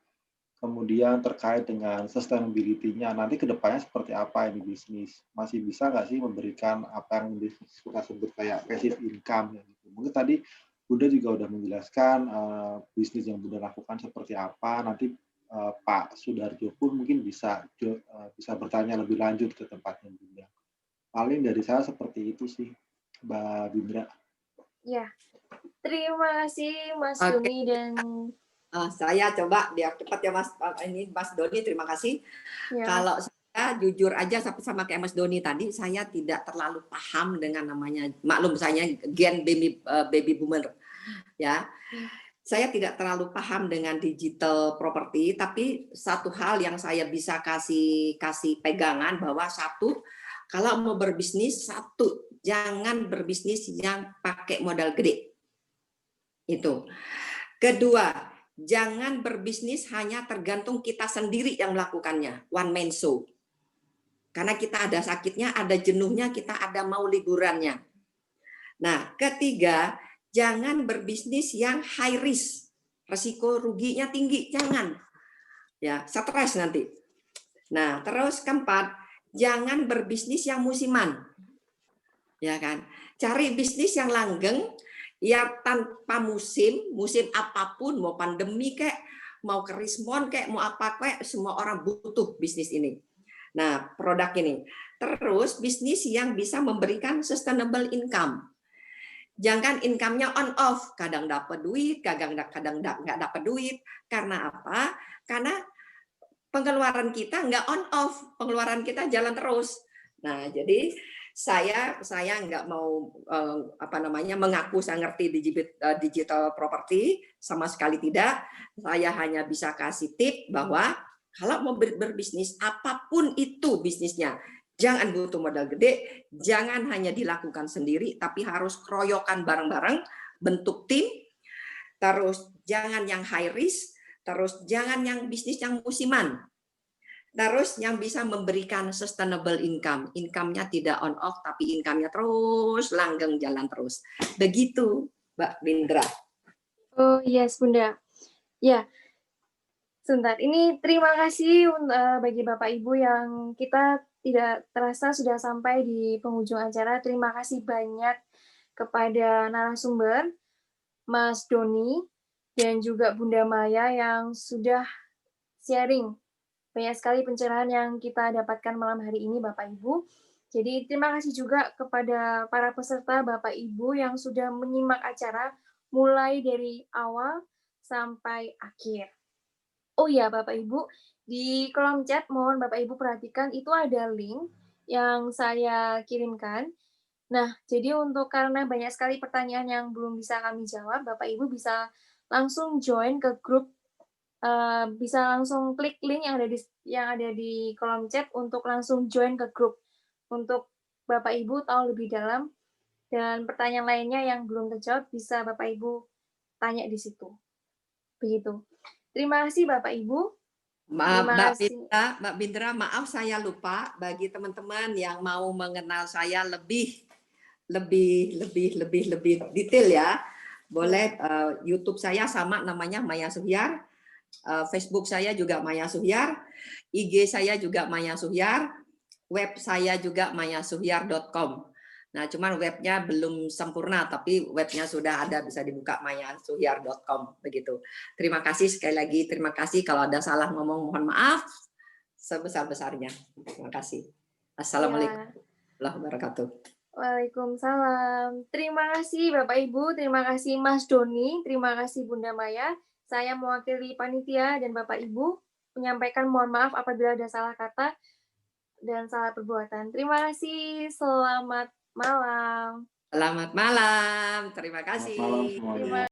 kemudian terkait dengan sustainability-nya, nanti ke depannya seperti apa ini bisnis, masih bisa nggak sih memberikan apa yang kita sebut kayak passive income, gitu. Mungkin tadi Bunda juga udah menjelaskan bisnis yang Bunda lakukan seperti apa, nanti Pak Sudarjo pun mungkin bisa bertanya lebih lanjut ke tempatnya Bunda. Paling dari saya seperti itu sih, Mbak Bindra. Ya, terima kasih Mas Doni dan saya coba biar cepat ya Mas Doni, terima kasih. Ya. Kalau saya jujur aja sama kayak Mas Doni tadi, saya tidak terlalu paham dengan namanya, maklum saya gen baby boomer ya. Saya tidak terlalu paham dengan digital property, tapi satu hal yang saya bisa kasih pegangan bahwa satu, kalau mau berbisnis, jangan berbisnis yang pakai modal gede. Itu. Kedua, jangan berbisnis hanya tergantung kita sendiri yang melakukannya, one man show. Karena kita ada sakitnya, ada jenuhnya, kita ada mau liburannya. Nah, ketiga, jangan berbisnis yang high risk, resiko ruginya tinggi, jangan. Ya, stres nanti. Nah, terus keempat, jangan berbisnis yang musiman. Ya kan? Cari bisnis yang langgeng, ya tanpa musim apapun, mau pandemi kayak, mau kerismon kayak, mau apa kayak, semua orang butuh bisnis ini. Nah, produk ini. Terus bisnis yang bisa memberikan sustainable income. Jangan income-nya on off, kadang dapat duit, kadang nggak dapat duit. Karena apa? Karena pengeluaran kita nggak on off, pengeluaran kita jalan terus. Nah, jadi saya nggak mau mengaku saya ngerti digital property, sama sekali tidak. Saya hanya bisa kasih tip bahwa kalau mau berbisnis apapun itu bisnisnya, jangan butuh modal gede, jangan hanya dilakukan sendiri, tapi harus keroyokan bareng-bareng, bentuk tim, terus jangan yang high risk, terus jangan yang bisnis yang musiman, terus yang bisa memberikan sustainable income, income-nya tidak on off, tapi income-nya terus langgeng jalan terus. Begitu, Mbak Bindra. Oh yes, Bunda. Ya, sebentar. Ini terima kasih bagi Bapak Ibu yang kita tidak terasa sudah sampai di penghujung acara. Terima kasih banyak kepada narasumber, Mas Doni, dan juga Bunda Maya yang sudah sharing. Banyak sekali pencerahan yang kita dapatkan malam hari ini, Bapak Ibu. Jadi terima kasih juga kepada para peserta Bapak Ibu yang sudah menyimak acara mulai dari awal sampai akhir. Oh iya, Bapak Ibu, di kolom chat mohon Bapak Ibu perhatikan itu ada link yang saya kirimkan. Nah, jadi karena banyak sekali pertanyaan yang belum bisa kami jawab, Bapak Ibu bisa langsung join ke grup, bisa langsung klik link yang ada di kolom chat untuk langsung join ke grup. Untuk Bapak Ibu tahu lebih dalam dan pertanyaan lainnya yang belum terjawab bisa Bapak Ibu tanya di situ. Begitu. Terima kasih Bapak Ibu. Mbak Bindra, maaf saya lupa bagi teman-teman yang mau mengenal saya lebih detail ya. Boleh YouTube saya sama namanya Maya Suhyar, Facebook saya juga Maya Suhyar, IG saya juga Maya Suhyar, web saya juga mayasuhyar.com. Nah, cuman webnya belum sempurna, tapi webnya sudah ada, bisa dibuka mayasuhyar.com begitu. Terima kasih sekali lagi, terima kasih kalau ada salah ngomong, mohon maaf sebesar-besarnya. Terima kasih. Assalamualaikum warahmatullahi wabarakatuh. Waalaikumsalam. Terima kasih Bapak Ibu, terima kasih Mas Doni, terima kasih Bunda Maya. Saya mewakili panitia dan Bapak Ibu menyampaikan mohon maaf apabila ada salah kata dan salah perbuatan. Terima kasih. Selamat malam. Selamat malam. Terima kasih. Selamat malam semuanya.